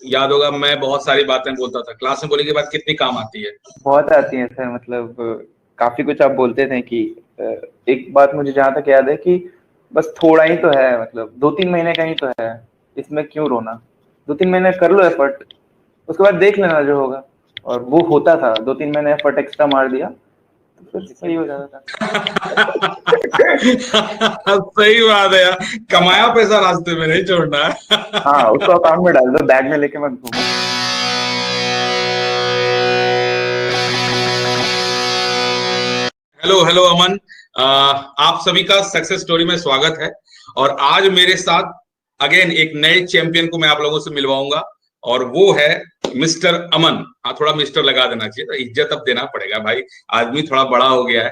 याद होगा, मैं बहुत सारी बातें बोलता था क्लास में, बोलने के बाद कितनी काम आती है। बहुत आती है सर, मतलब काफी कुछ आप बोलते थे कि अ, एक बात मुझे जहां तक याद है कि बस थोड़ा ही तो है, मतलब 2-3 महीने का ही तो है, इसमें क्यों रोना। 2-3 महीने कर लो एफर्ट, उसके बाद देख लेना जो होगा। और वो होता था, 2-3 महीने एफर्ट एक्स्ट्रा मार दिया तो फिर सही हो जाता सही बात है यार, कमाया पैसा रास्ते में नहीं छोड़ना है। था। हाँ, उसको अकाउंट में डाल दो, बैग में लेके मत घूमो। हेलो हेलो अमन, आप सभी का सक्सेस स्टोरी में स्वागत है। और आज मेरे साथ अगेन एक नए चैंपियन को मैं आप लोगों से मिलवाऊंगा, और वो है मिस्टर अमन। हाँ, थोड़ा मिस्टर लगा देना चाहिए, तो इज्जत अब देना पड़ेगा भाई, आदमी थोड़ा बड़ा हो गया है।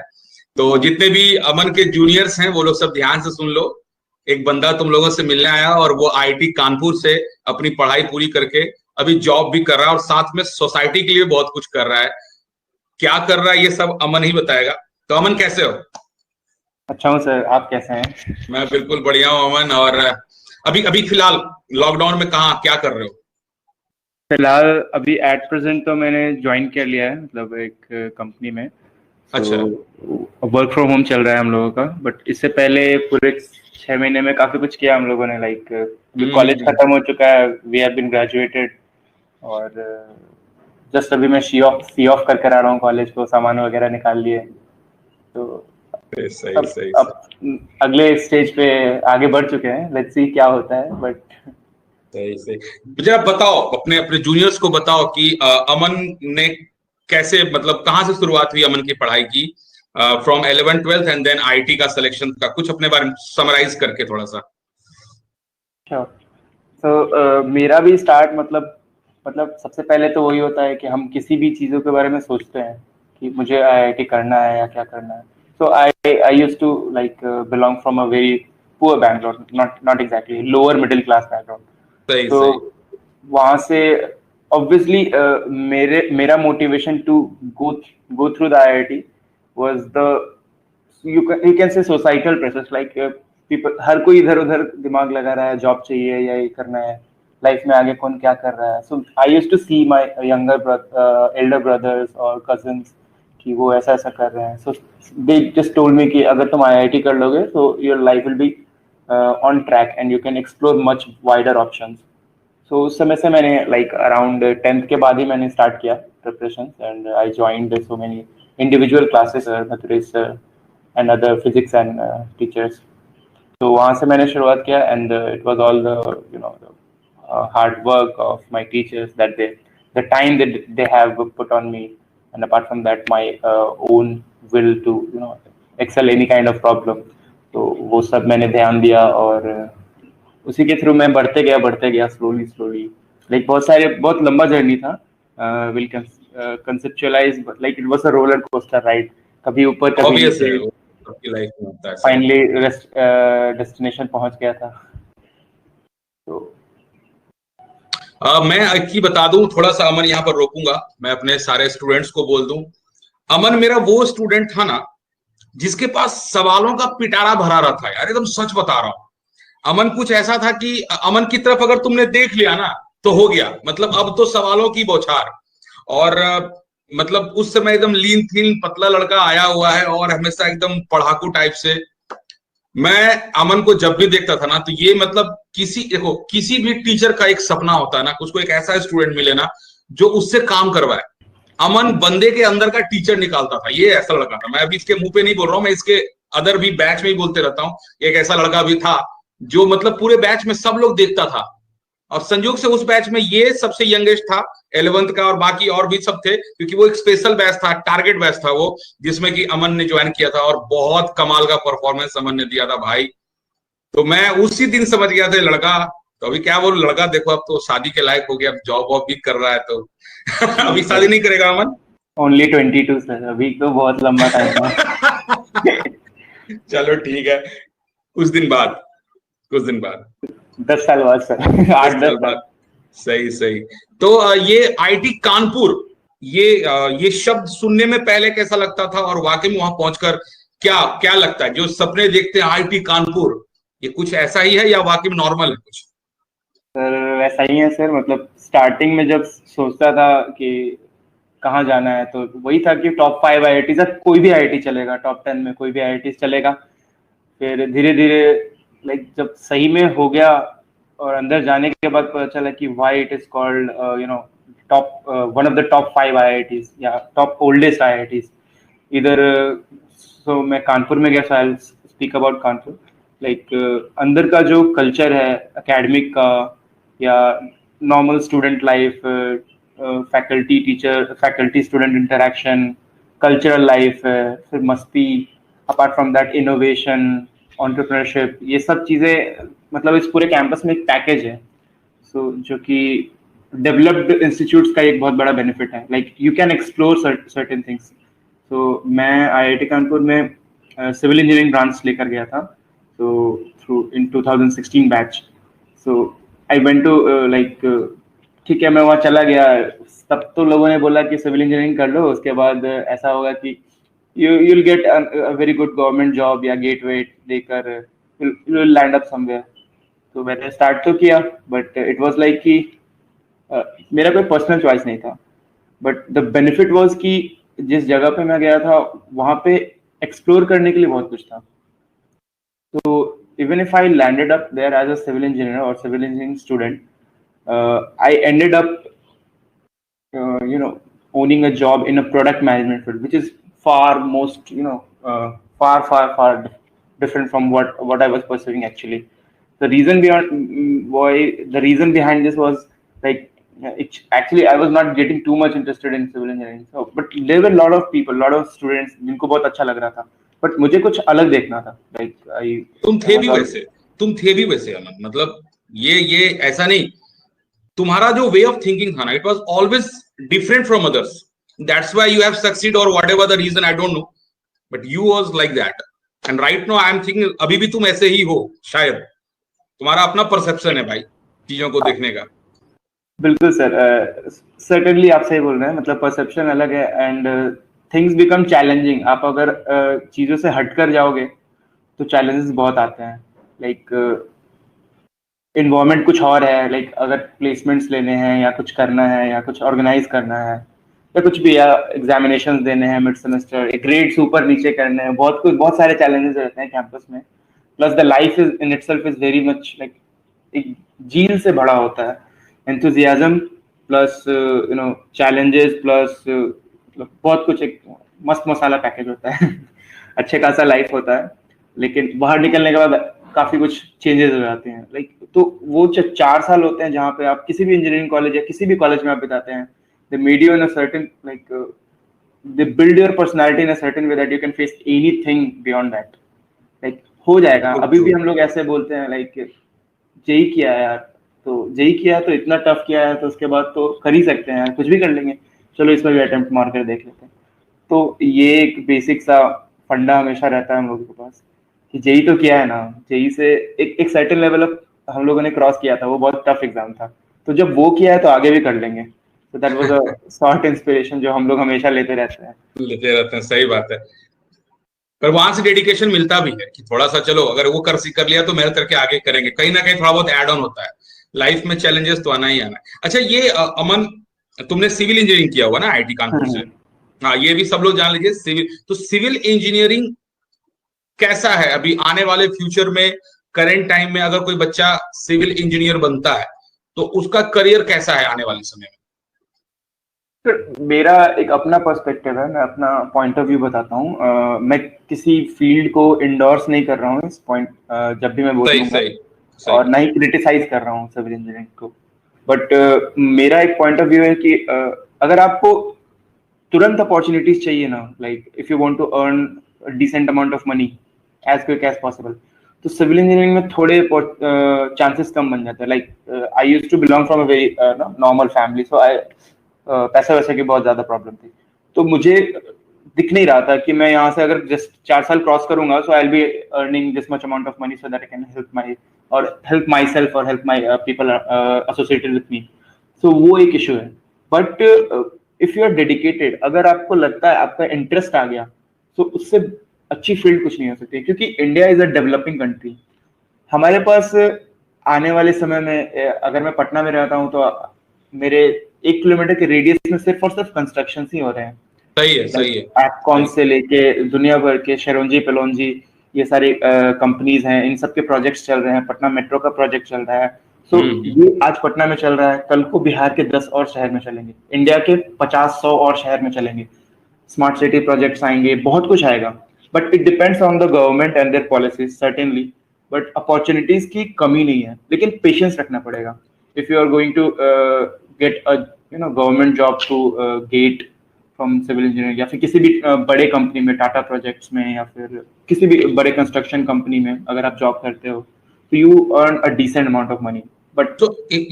तो जितने भी अमन के जूनियर्स हैं वो लोग सब ध्यान से सुन लो। एक बंदा तुम लोगों से मिलने आया, और वो आईटी कानपुर से अपनी पढ़ाई पूरी करके अभी जॉब भी कर रहा है, और साथ में सोसाइटी के लिए बहुत कुछ कर रहा है। क्या कर रहा है ये सब अमन ही बताएगा। तो अमन, कैसे हो? अच्छा हूँ सर, आप कैसे हैं? मैं बिल्कुल बढ़िया हूँ अमन। और अभी अभी फिलहाल लॉकडाउन में कहाँ क्या कर रहे हो? फिलहाल अभी एट प्रेजेंट तो मैंने ज्वाइन कर लिया है, मतलब एक कंपनी में। सो अच्छा। वर्क फ्रॉम होम चल रहा है हम लोगों का, बट इससे पहले पूरे 6 महीने में काफी कुछ किया हम लोगों ने। लाइक अभी कॉलेज हम्म। खत्म हो चुका है, वी हैव बीन ग्रेजुएटेड। और जस्ट अभी मैं सी ऑफ करके आ रहा हूँ कॉलेज को, सामान वगैरह निकाल लिए। तो सही सही अब सही अब अगले स्टेज पे आगे बढ़ चुके हैं, लेट्स सी क्या होता है। बट सही सही। मुझे आप बताओ, अपने अपने जूनियर्स को बताओ कि अमन ने कैसे, मतलब कहाँ से शुरुआत हुई अमन की पढ़ाई की, from 11th 12th and then IIT का सिलेक्शन का, कुछ अपने बारे में समराइज करके थोड़ा सा। तो मेरा भी स्टार्ट, मतलब सबसे पहले तो वही होता है कि हम किसी भी चीज़ों के बारे में सोचते हैं कि मुझे आईआईटी करना है या क्या करना है। So I used to like belong from a very poor background, not not exactly lower middle class background. सही तो सही। वहाँ से ऑब्वियसली मेरा motivation to go go through the IIT was the, you can say societal pressures. Like people, हर कोई इधर उधर दिमाग लगा रहा है, जॉब चाहिए या ये करना है, लाइफ में आगे कौन क्या कर रहा है। So I used to see my elder brothers और कजिन्स कि वो ऐसा ऐसा कर रहे हैं। सो दे जस्ट टोल्ड मी कि अगर तुम आईआईटी कर लोगे तो your life will be on track and you can explore much wider options. So उस समय से मैंने लाइक अराउंड 10th के बाद ही मैंने स्टार्ट किया preparation, and I joined so many individual classes Mathuresh sir and other physics and teachers. तो वहाँ से मैंने शुरुआत किया, and it was all the you know hard work of my teachers, that they the time that they have put on me, and apart from that my own will to excel any kind of problem. तो वो सब मैंने ध्यान दिया, और उसी के through मैं बढ़ते गया स्लोली स्लोली। लाइक बहुत लंबा जर्नी था। Will conceptualise like it was a roller coaster ride, कभी ऊपर कभी ऑब्वियस है, नीचे। वो सबकी लाइफ में होता है ऐसा। फाइनली डेस्टिनेशन पहुंच गया था। तो मैं एक ही बता दूं, थोड़ा सा अमन यहाँ पर रोकूंगा, मैं अपने सारे स्टूडेंट्स को बोल दूं। अमन मेरा वो स्टूडेंट था ना, जिसके पास सवालों का पिटारा भरा रहता है यार, एकदम सच बता रहा हूँ। अमन कुछ ऐसा था कि अमन की तरफ अगर तुमने देख लिया ना, तो हो गया, मतलब अब तो सवालों की बौछार। और मतलब उस समय एकदम लीन थीन पतला लड़का आया हुआ है, और हमेशा एकदम पढ़ाकू टाइप से। मैं अमन को जब भी देखता था ना, तो ये मतलब देखो, किसी भी टीचर का एक सपना होता है ना, उसको एक ऐसा स्टूडेंट मिले ना जो उससे काम करवाए। अमन बंदे के अंदर का टीचर निकालता था, ये ऐसा लड़का था। मैं अभी इसके मुंह पे नहीं बोल रहा हूँ, मैं इसके अदर भी बैच में ही बोलते रहता हूँ। एक ऐसा लड़का भी था जो मतलब पूरे बैच में सब लोग देखता था। और संयोग से उस बैच में ये सबसे यंगेस्ट था 11th का, और बाकी और भी सब थे, क्योंकि वो एक स्पेशल बैच था, टारगेट बैच था वो, जिसमें कि अमन ने ज्वाइन किया था, और बहुत कमाल का परफॉर्मेंस अमन ने दिया था भाई। तो मैं उसी दिन समझ गया था लड़का, तो अभी क्या बोलूं, लड़का देखो अब तो शादी के लायक हो गया, अब जॉब वॉब भी कर रहा है तो। नहीं अभी शादी सर, नहीं करेगा अमन? ओनली 22 सर, अभी तो बहुत लंबा टाइम है। चलो ठीक है, कुछ दिन बाद, कुछ दिन बाद, 10 साल बाद सर, 10 साल 8-10 साल। बाद। सही सही। तो ये आईटी कानपुर, ये शब्द सुनने में पहले कैसा लगता था, और वाकई में वहां पहुंचकर क्या क्या लगता है? जो सपने देखते हैं आईटी कानपुर, ये कुछ ऐसा ही है या वाकई में नॉर्मल है कुछ? सर वैसा ही है सर, मतलब स्टार्टिंग में जब सोचता था कि कहाँ जाना है तो वही था कि टॉप 5 IIT तक कोई भी आईआईटी चलेगा, टॉप 10 में कोई भी आईआईटी चलेगा। फिर धीरे धीरे लाइक जब सही में हो गया और अंदर जाने के बाद पता चला कि why it is called you know top one of the top 5 IITs या टॉप ओल्डेस्ट आईआईटीज इधर। सो मैं कानपुर में गया, so I speak about Kanpur. Like अंदर का जो कल्चर है एकेडमिक का या normal student life, faculty teacher faculty student interaction, cultural life है, फिर मस्ती, apart from that innovation, entrepreneurship, ये सब चीज़ें मतलब इस पूरे कैंपस में एक पैकेज है। सो जो कि डेवलप्ड इंस्टीट्यूट्स का एक बहुत बड़ा बेनिफिट है, like you can explore certain things. तो मैं आईआईटी कानपुर में सिविल इंजीनियरिंग ब्रांच लेकर गया था, तो through in 2016 batch. So I went to like ठीक है, मैं वहाँ चला गया। तब तो लोगों ने बोला कि सिविल इंजीनियरिंग कर लो, उसके बाद ऐसा होगा कि you will get a very good government job या गेट वेट देकर you will land up somewhere. तो मैंने स्टार्ट तो किया, बट इट वाज लाइक कि मेरा कोई पर्सनल चॉइस नहीं था, बट द बेनिफिट वाज कि जिस जगह पे मैं गया था वहां पे एक्सप्लोर करने के लिए बहुत कुछ था। तो even if I landed up there as a civil engineer और civil engineering student, I ended up owning a job in a product management field, which is far most far different from what I was pursuing actually. The reason behind this was like actually I was not getting too much interested in civil engineering. So, but there were a lot of people, lot of students जिनको बहुत अच्छा लग रहा था, but मुझे कुछ अलग देखना था. Like तुम थे भी वैसे, अमन, मतलब ये ऐसा नहीं, तुम्हारा जो वे ऑफ थिंकिंग था ना, it was always different from others, that's why you have succeed और whatever the reason, I don't know, but you was like that. And right now I am thinking अभी भी तुम ऐसे ही हो, शायद तुम्हारा अपना परसेप्शन है भाई चीजों को देखने का। बिल्कुल सर, सर्टेनली आप सही बोल रहे हैं, मतलब परसेप्शन अलग है एंड थिंग्स बिकम चैलेंजिंग। आप अगर चीज़ों से हटकर जाओगे तो चैलेंजेस बहुत आते हैं। लाइक इन्वायरमेंट कुछ और है, लाइक अगर प्लेसमेंट्स लेने हैं या कुछ करना है या कुछ ऑर्गेनाइज करना है या कुछ भी, या एग्जामिनेशन देने हैं मिड सेमेस्टर, ग्रेड्स ऊपर नीचे करने हैं, बहुत सारे चैलेंजेस रहते हैं कैंपस में। Plus the life is in itself is very much like एक झील से भरा होता है। एंथुजियाज्म प्लस चैलेंजेस प्लस बहुत कुछ, एक मस्त मसाला पैकेज होता है। अच्छे खासा लाइफ होता है, लेकिन बाहर निकलने के बाद काफी कुछ चेंजेस हो जाते हैं। लाइक तो वो 4 साल होते हैं जहाँ पे आप किसी भी इंजीनियरिंग कॉलेज या किसी भी कॉलेज में आप बिताते हैं, they made you in a certain like they build your personality in a certain way that you can face anything beyond that. Like हो जाएगा। अभी भी हम लोग ऐसे बोलते हैं लाइक जेई किया है यार, तो जेई किया है तो इतना टफ किया है तो उसके बाद तो कर ही सकते हैं यार, कुछ भी कर लेंगे, चलो इसमें भी अटेम्प्ट मार कर देख लेते हैं। तो ये एक बेसिक सा फंडा हमेशा रहता है हम लोगों के पास कि जेई तो किया है ना, जेई से एक सर्टेन लेवल ऑफ हम लोगों ने क्रॉस किया था, वो बहुत टफ एग्जाम था, तो जब वो किया है तो आगे भी कर लेंगे। तो that was a short inspiration जो हम लोग हमेशा लेते रहते हैं, सही बात है। पर वहां से डेडिकेशन मिलता भी है कि थोड़ा सा चलो अगर वो कर लिया तो मेहनत करके आगे करेंगे, कहीं ना कहीं थोड़ा बहुत एड ऑन होता है। लाइफ में चैलेंजेस तो आना ही आना है। अच्छा ये अमन, तुमने सिविल इंजीनियरिंग किया हुआ ना आईआईटी कानपुर से? रहते हैं। हाँ, ये भी सब लोग जान लीजिए। सिविल इंजीनियरिंग कैसा है अभी आने वाले फ्यूचर में, करेंट टाइम में अगर कोई बच्चा सिविल इंजीनियर बनता है तो उसका करियर कैसा है आने वाले समय में? मेरा एक अपना पर्सपेक्टिव है, मैं अपना पॉइंट ऑफ व्यू बताता हूँ। मैं किसी फील्ड को इंडोर्स नहीं कर रहा हूँ इस पॉइंट जब भी मैं सही बोलूंगा, सही सही। और ना ही क्रिटिसाइज कर रहा हूँ सिविल इंजीनियरिंग को। बट मेरा एक पॉइंट ऑफ व्यू है कि अगर आपको तुरंत अपॉर्चुनिटीज चाहिए ना, like if you want to earn decent amount of money as quick as possible, तो सिविल इंजीनियरिंग में थोड़े चांसेस कम बन जाते हैं। Like I used to belong from a very normal family, so I पैसे वैसे की बहुत ज्यादा प्रॉब्लम थी, तो मुझे दिख नहीं रहा था कि मैं यहाँ से अगर जस्ट 4 साल क्रॉस करूंगा so I will be earning this much amount of money so that I can help myself और help my people associated with me. So वो एक इशू है। But if you are dedicated, अगर आपको लगता है आपका इंटरेस्ट आ गया, तो उससे अच्छी फील्ड कुछ नहीं हो सकती, क्योंकि India is a developing country. हमारे पास आने वाले समय में अगर मैं पटना में रहता हूँ तो मेरे 1 किलोमीटर के रेडियस में सिर्फ और सिर्फ कंस्ट्रक्शन ही हो रहे हैं। सही है, सही है, एप्कॉन सही। से लेके दुनिया भर के शेरोंजी पेलोंजी ये सारी कंपनीज हैं, इन सब के प्रोजेक्ट्स चल रहे हैं। पटना मेट्रो का प्रोजेक्ट चल रहा है। सो ये आज पटना में चल रहा है, कल को बिहार के 10 और शहर में चलेंगे, इंडिया के 50-100 और शहर में चलेंगे। स्मार्ट सिटी प्रोजेक्ट्स आएंगे, बहुत कुछ आएगा। But it depends on the government and their policies certainly. But opportunities की कमी नहीं है, लेकिन पेशेंस रखना पड़ेगा। If you are going to get a government job through GATE from civil engineering, या फिर किसी भी बड़े कंपनी में, टाटा प्रोजेक्ट्स में, या फिर किसी भी बड़े कंस्ट्रक्शन कंपनी में अगर आप जॉब करते हो, तो you earn a decent amount of money. But So,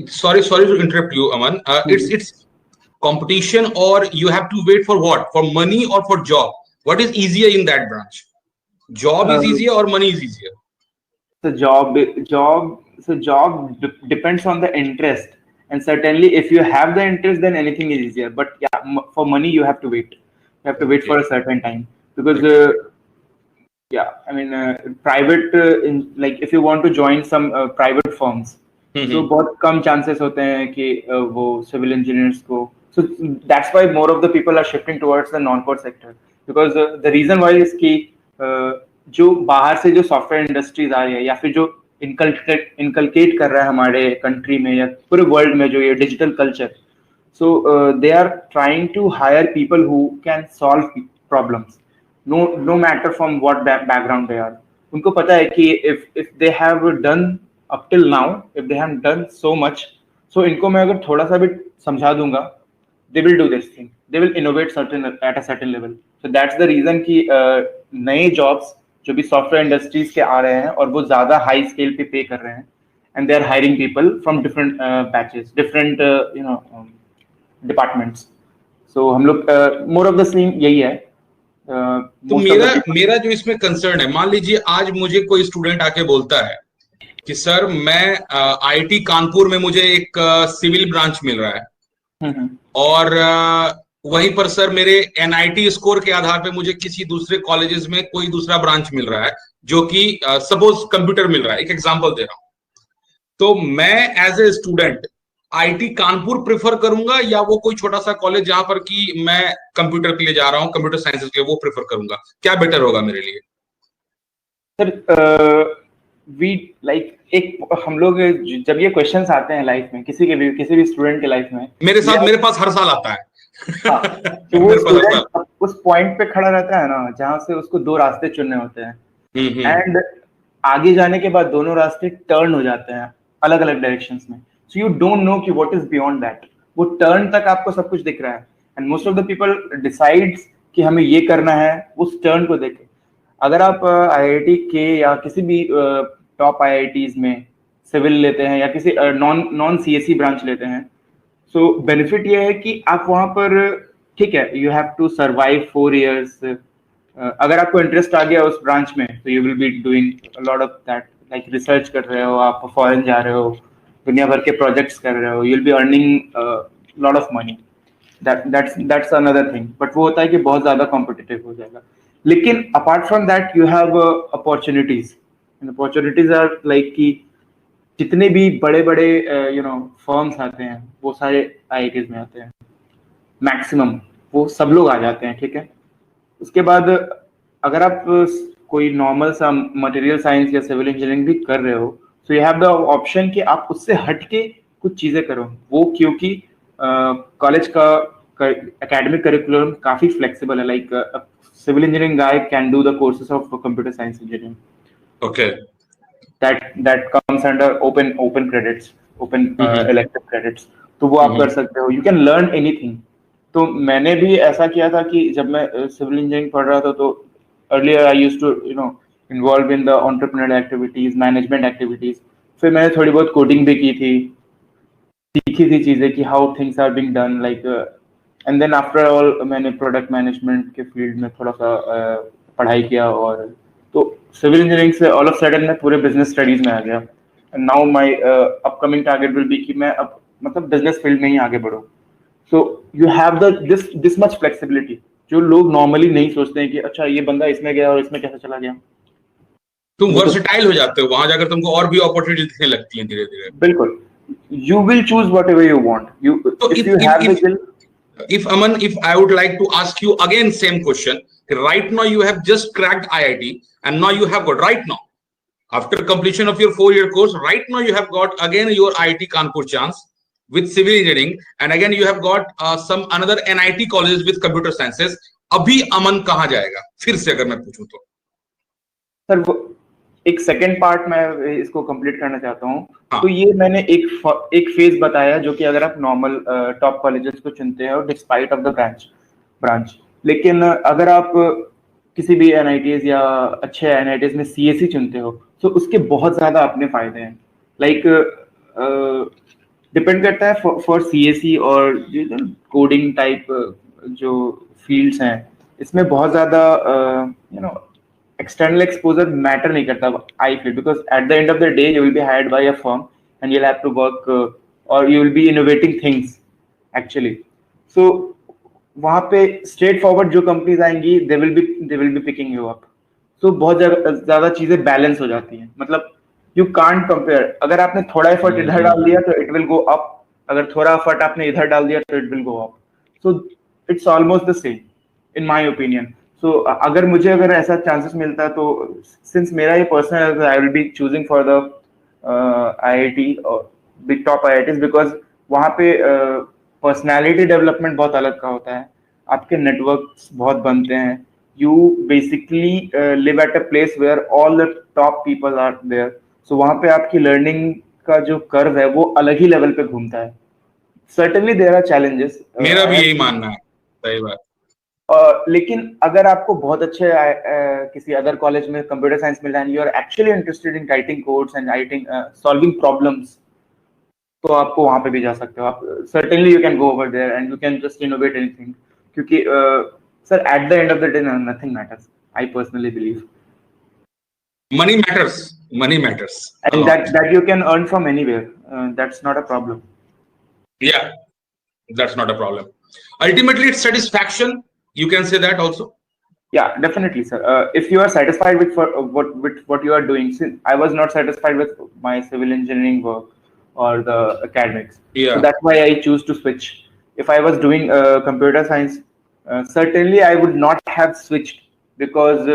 sorry to interrupt you, Aman. It's competition, or you have to wait for what? For money or for job? What is easier in that branch? Job is easier or money is easier? So job depends on the interest, and certainly if you have the interest, then anything is easier. But yeah, for money you have to wait. You have to wait for a certain time, because yeah, I mean private like if you want to join some private firms, so बहुत कम chances होते हैं कि वो civil engineers को. So that's why more of the people are shifting towards the non-core sector, because the reason why is कि जो बाहर से जो सॉफ्टवेयर इंडस्ट्रीज आ रही है, या फिर जो इनकलकेट कर रहा है हमारे कंट्री में या पूरे वर्ल्ड में जो ये digital culture, so they are trying to hire people who can solve problems, no matter from what background they are. उनको पता है कि if they have done up till now, if they have done so much, so इनको मैं अगर थोड़ा सा भी समझा दूंगा, they will do this thing, they will innovate at a certain level. So that's the reason कि नए jobs जो भी सॉफ्टवेयर इंडस्ट्रीज के आ रहे हैं और वो ज्यादा हाई स्केल पे कर रहे हैं, and they are hiring people from different batches, different departments. So हम लोग more of the same यही है. तो मेरा जो इसमें कंसर्न है, मान लीजिए आज मुझे कोई स्टूडेंट आके बोलता है कि सर मैं आईआईटी कानपुर में मुझे एक सिविल ब्रांच मिल रहा है, और वहीं पर सर मेरे एनआईटी स्कोर के आधार पे मुझे किसी दूसरे कॉलेजेस में कोई दूसरा ब्रांच मिल रहा है जो कि सपोज कंप्यूटर मिल रहा है, एक एग्जांपल दे रहा हूं, तो मैं as a student IIT Kanpur prefer करूंगा, या वो कोई छोटा सा कॉलेज जहां पर कि मैं कंप्यूटर के लिए जा रहा हूं, कंप्यूटर साइंसेस के लिए, वो प्रेफर करूंगा? क्या बेटर होगा मेरे लिए? सर वी लाइक एक हम लोग जब ये क्वेश्चंस आते हैं लाइफ में, किसी भी स्टूडेंट के लाइफ में, मेरे पास हर साल आता है। तो वो स्टूडेंट उस पॉइंट पे खड़ा रहता है ना, जहां से उसको दो रास्ते चुनने होते हैं, एंड आगे जाने के बाद दोनों रास्ते टर्न हो जाते हैं अलग अलग डायरेक्शंस में. सो यू डोंट नो कि व्हाट इज बियॉन्ड दैट. वो टर्न तक आपको सब कुछ दिख रहा है, and most of the people decides कि हमें ये करना है उस टर्न को देख के. अगर आप आईआईटी के या किसी भी टॉप आईआईटीज में सिविल लेते हैं, या किसी नॉन सीएसई ब्रांच लेते हैं, सो बेनिफिट ये है कि आप वहां पर, ठीक है, you have to survive 4 years. अगर आपको इंटरेस्ट आ गया उस ब्रांच में, तो you will be doing lot of that, like research कर रहे हो, आप फॉरेन जा रहे हो, दुनिया भर के प्रोजेक्ट्स कर रहे हो, you will be earning lot of money. that's another thing. But वो होता है कि बहुत ज्यादा कॉम्पिटिटिव हो जाएगा. लेकिन apart from that you have opportunities. Opportunities are like कि जितने भी बड़े बड़े फर्म्स आते हैं वो सारे आईआईटीज में आते हैं, मैक्सिमम वो सब लोग आ जाते हैं, ठीक है. उसके बाद अगर आप कोई नॉर्मल सा मटेरियल साइंस या सिविल इंजीनियरिंग भी कर रहे हो, सो यू हैव द ऑप्शन कि आप उससे हट के कुछ चीजें करो. वो क्योंकि कॉलेज का एकेडमिक करिकुलम काफी फ्लेक्सिबल है. Like civil engineering guy can do the courses of computer science engineering. Okay. that comes under open credits, open elective credits. तो वो आप कर सकते हो. You can learn anything. तो मैंने भी ऐसा किया था कि जब मैं सिविल इंजीनियरिंग पढ़ रहा था, तो earlier I used to involve in the entrepreneurial activities, management activities. फिर मैंने थोड़ी बहुत कोडिंग भी की थी, सीखी थी चीजें कि how things are being done, like and then after all मैंने प्रोडक्ट मैनेजमेंट के फील्ड में थोड़ा सा पढ़ाई किया, और तो सिविल इंजीनियरिंग से ऑल ऑफ सडन मैं पूरे बिजनेस स्टडीज में आ गया. And now my upcoming target will be कि मैं अब मतलब बिजनेस फील्ड में ही आगे बढ़ूं. So you have this much flexibility, जो लोग नॉर्मली नहीं सोचते हैं कि अच्छा ये बंदा इसमें गया और इसमें कैसे चला गया. तुम वर्सटाइल हो जाते हो, वहां जाकर तुमको और भी अपॉर्चुनिटी दिखने लगती हैं धीरे धीरे। बिल्कुल, you will choose whatever you want. You, तो if you have the will. if Aman, if I would like to ask you again same question, right now you have just cracked IIT and now you have got right now after completion of your 4-year course, right now you have got again your IIT Kanpur chance with civil engineering, and again you have got some another NIT colleges with computer sciences. अभी अमन कहाँ जाएगा फिर से अगर मैं पूछूं तो? Sir एक सेकंड पार्ट मैं इसको कंप्लीट करना चाहता हूँ। हाँ. तो ये मैंने एक फेज बताया जो कि अगर आप नॉर्मल टॉप कॉलेजेस को चुनते हैं और डिस्पाइट ऑफ द ब्रांच, लेकिन अगर आप किसी भी एनआईटीज या अच्छे एनआईटीज में सीएसई चुनते हो तो उसके बहुत ज्यादा अपने फायदे हैं। लाइक डिपेंड करता है फॉर सीएसई और कोडिंग टाइप जो फील्ड्स हैं, इसमें बहुत ज्यादा external exposure matter नहीं करता, I feel, because at the end of the day you will be hired by a firm and you'll have to work or you will be innovating things actually. So वहाँ पे straight forward जो companies आएंगी they will be picking you up. So बहुत ज़्यादा चीजें balance हो जाती हैं। मतलब you can't compare, अगर आपने थोड़ा effort इधर डाल दिया तो it will go up, अगर थोड़ा effort आपने इधर डाल दिया तो it will go up. So it's almost the same in my opinion. So अगर मुझे ऐसा चांसेस मिलता है तो सिंस मेरा ये personal, I will B choosing for the IIT और बिग टॉप आईआईटीज, बिकॉज वहाँ पे पर्सनालिटी डेवलपमेंट बहुत अलग का होता है, आपके नेटवर्क्स बहुत बनते हैं, you basically live at a place where all the top people are there. So वहाँ पे आपकी लर्निंग का जो कर्व है वो अलग ही लेवल पे घूमता है। सर्टेनली देयर आर चैलेंजेस, मेरा भी यही मानना है। सही बात। लेकिन अगर आपको बहुत अच्छे किसी अदर कॉलेज में कंप्यूटर साइंस मिल रहा है, you are actually interested in writing codes and writing solving problems, तो आपको वहां पे भी जा सकते हो आप। Certainly you can go over there and you can just innovate anything, क्योंकि sir at the end of the day nothing matters, I personally believe. Money matters. Money matters. And that you can earn from anywhere. That's not a problem. Yeah, that's not a problem. Ultimately, it's satisfaction. You can say that also. Yeah, definitely, sir. If you are satisfied with what you are doing, since I was not satisfied with my civil engineering work or the academics, Yeah. so that's why I choose to switch. If I was doing computer science, certainly I would not have switched, because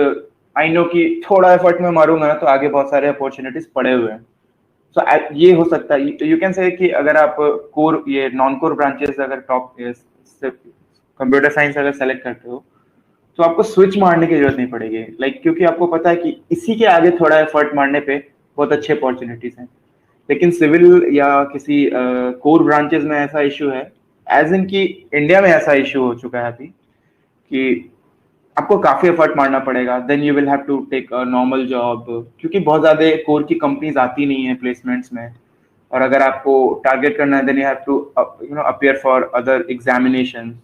I know कि थोड़ा effort में मारूंगा ना तो आगे बहुत सारे opportunities पड़े हुए हैं। सो ये हो सकता है, यू कैन से कि अगर आप कोर ये नॉन कोर ब्रांचेस अगर टॉप कंप्यूटर साइंस अगर सेलेक्ट करते हो तो आपको स्विच मारने की जरूरत नहीं पड़ेगी, क्योंकि आपको पता है कि इसी के आगे थोड़ा एफर्ट मारने पे बहुत अच्छे अपॉर्चुनिटीज हैं। लेकिन सिविल या किसी कोर ब्रांचेस में ऐसा इशू है, एज इन की इंडिया में ऐसा इशू हो चुका है अभी कि आपको काफी एफर्ट मारना पड़ेगा, then you will have to take a normal job, क्योंकि बहुत ज्यादा कोर की कंपनीज आती नहीं है प्लेसमेंट्स में, और अगर आपको टारगेट करना है then you have to appear for other examination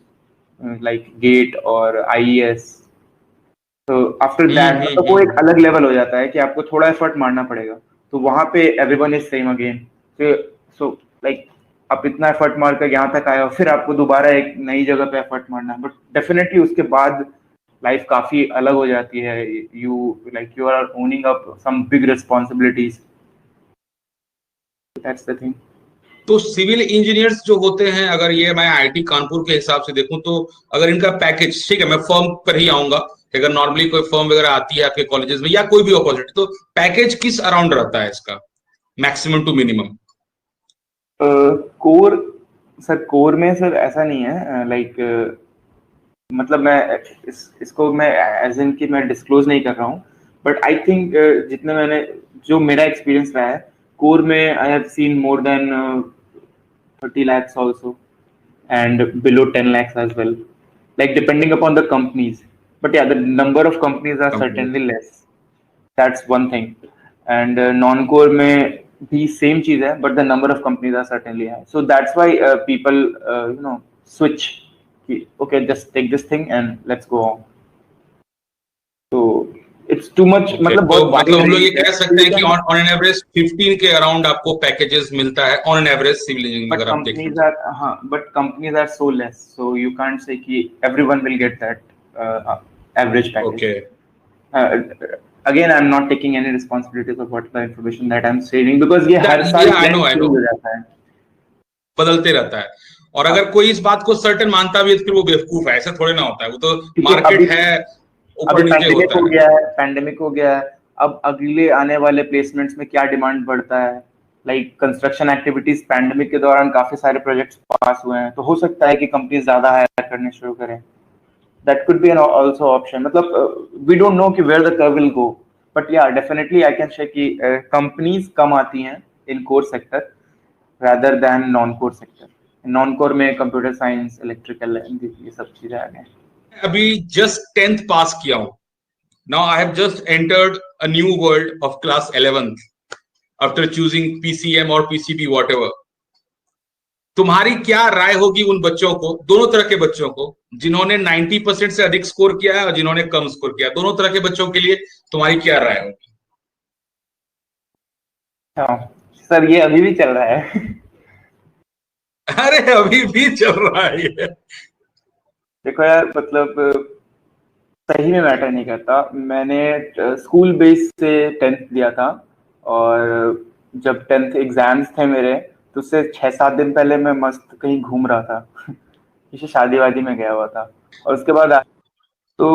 like GATE और आईईएस। तो आफ्टर दैट तो वो एक अलग लेवल हो जाता है कि आपको थोड़ा एफर्ट मारना पड़ेगा। तो वहां पे everyone is same again, so like आप इतना एफर्ट मार कर यहाँ तक आए हो, फिर आपको दोबारा एक नई जगह पे एफर्ट मारना, बट डेफिनेटली उसके बाद लाइफ काफी अलग हो जाती है। You are owning up some big responsibilities, that's the thing. तो सिविल इंजीनियर्स जो होते हैं, अगर ये मैं आईआईटी कानपुर के हिसाब से देखूं तो अगर इनका पैकेज, ठीक है मैं फर्म पर ही आऊंगा, अगर नॉर्मली कोई फर्म वगैरह आती है आपके कॉलेजेस में या कोई भी अपॉर्चुनिटी, तो पैकेज किस अराउंड रहता है इसका, मैक्सिमम टू मिनिमम? कोर में सर ऐसा नहीं है, मतलब मैं इसको मैं एज इन की मैं डिस्क्लोज नहीं कर रहा हूँ, बट आई थिंक जितने मैंने जो मेरा एक्सपीरियंस रहा है कोर में, I have seen more than 30 lakhs also and below 10 lakhs as well, like depending upon the companies, but yeah, the number of companies are certainly less, that's one thing, and non-core में भी same चीज है, but the number of companies are certainly high, so that's why people switch, okay, just take this thing and let's go on. So it's too much, मतलब बहुत मतलब हम लोग ये कह सकते हैं कि ऑन एन एवरेज 15 के अराउंड आपको पैकेजेस मिलता है on an average civil engineering अगर आप देखें। हाँ, but companies are so less, so you can't say कि everyone will get that average package. again I'm not taking any responsibilities of what the information that I'm sharing, because ये हर साल I know, change हो जाता है, बदलते रहता है। और अगर कोई इस बात को सर्टेन मानता भी है तो फिर वो बेवकूफ है, ऐसा थोड़े ना होता है, वो तो क्योंकि मार्केट है, ऊपर नीचे होता है। पैंडेमिक हो गया है, अब अगले आने वाले प्लेसमेंट्स में क्या डिमांड बढ़ता है, लाइक कंस्ट्रक्शन एक्टिविटीज पैंडेमिक के दौरान काफी सारे प्रोजेक्ट्स पास हुए हैं, तो हो सकता है कि कंपनीज ज्यादा हायर करने शुरू करें, that could be an also option, मतलब we don't know कि where the curve will go, but yeah definitely I can say कि companies कम आती हैं in core sector rather than non core sector, non core में computer science, electrical ये सब चीजें आ गए। अभी जस्ट 10th पास किया हूँ, now I have just entered a new world of class 11th after choosing PCM और पीसीबी व्हाटएवर। तुम्हारी क्या राय होगी उन बच्चों को, दोनों तरह के बच्चों को, जिन्होंने 90% से अधिक स्कोर किया है और जिन्होंने कम स्कोर किया, दोनों तरह के बच्चों के लिए तुम्हारी क्या राय होगी? हाँ सर, ये अभी भी चल रहा है। अरे अभी भी चल रहा है ये। देखो यार, मतलब सही में मैटर नहीं करता। मैंने स्कूल बेस से 10th दिया था, और जब 10th एग्जाम्स थे मेरे, तो उससे 6-7 दिन पहले मैं मस्त कहीं घूम रहा था किसी शादी वादी में गया हुआ था, और उसके बाद तो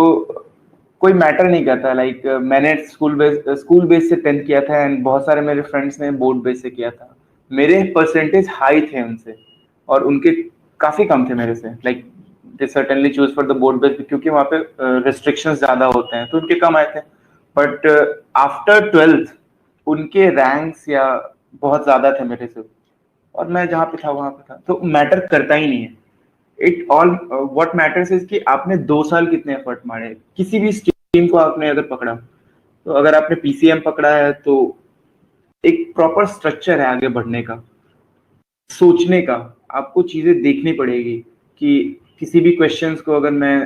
कोई मैटर नहीं करता। लाइक मैंने स्कूल बेस से 10th किया था, एंड बहुत सारे मेरे फ्रेंड्स ने बोर्ड बेस से किया था। मेरे परसेंटेज हाई थे उनसे, और उनके काफी कम थे मेरे से। Like they certainly choose for the board base, क्योंकि वहाँ पे रिस्ट्रिक्शंस ज्यादा होते हैं, तो उनके कम आए थे। बट आफ्टर 12th उनके रैंक्स या बहुत ज्यादा थे मेरे से, और मैं जहाँ पे था वहां पे था, तो मैटर करता ही नहीं है। It all what matters is कि आपने 2 साल कितने एफर्ट मारे। किसी भी स्ट्रीम को आपने अगर पकड़ा, तो अगर आपने पीसीएम पकड़ा है, तो एक प्रॉपर स्ट्रक्चर है आगे बढ़ने का, सोचने का। आपको चीजें देखनी पड़ेगी कि किसी भी क्वेश्चंस को अगर मैं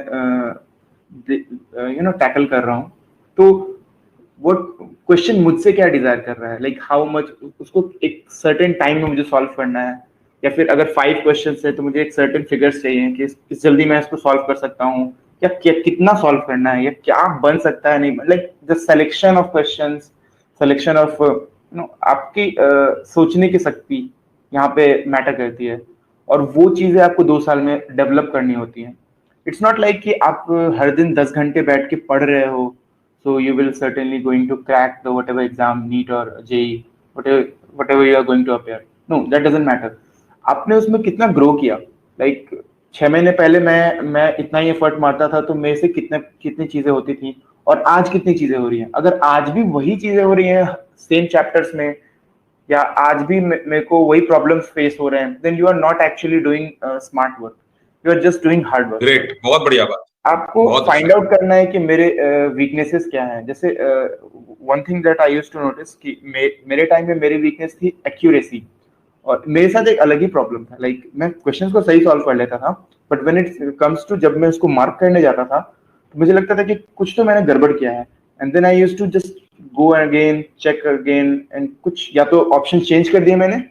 टैकल कर रहा हूँ, तो वो क्वेश्चन मुझसे क्या डिजायर कर रहा है, लाइक हाउ मच उसको एक सर्टेन टाइम में मुझे सॉल्व करना है, या फिर अगर 5 क्वेश्चन है तो मुझे एक सर्टेन फिगर्स चाहिए कि इस जल्दी मैं इसको सॉल्व कर सकता हूँ, या कितना सॉल्व करना है, या क्या बन सकता है, नहीं, like the selection of questions, selection of आपकी सोचने की शक्ति यहाँ पे मैटर करती है, और वो चीजें आपको 2 साल में डेवलप करनी होती हैं। इट्स नॉट लाइक कि आप हर दिन 10 घंटे बैठ के पढ़ रहे हो, so you will certainly going to crack the whatever exam, NEET or JEE, whatever you are going to appear. No, that doesn't matter. आपने उसमें कितना ग्रो किया। लाइक 6 महीने पहले मैं इतना ही एफर्ट मारता था, तो मेरे से कितनी चीजें होती थी, और आज कितनी चीजें हो रही हैं। अगर आज भी वही चीजें हो रही हैं सेम चैप्टर्स में, या आज भी मेरे को वही प्रॉब्लम्स फेस हो रहे हैं, then you are not actually doing smart work, you are just doing hard work. Great, बहुत बढ़िया बात। आपको फाइंड आउट करना है कि मेरे वीकनेसेस क्या हैं। जैसे one thing that I used to notice कि मेरे टाइम में मेरी वीकनेस थी एक्यूरेसी, और मेरे साथ एक अलग ही प्रॉब्लम था। लाइक मैं क्वेश्चंस को सही सॉल्व कर लेता था, but when it comes to जब मैं उसको मार्क करने जाता था, तो मुझे लगता था कि कुछ तो मैंने गड़बड़ किया है, and then I used to just go again, check again, and कुछ या तो ऑप्शन चेंज कर दिए मैंने,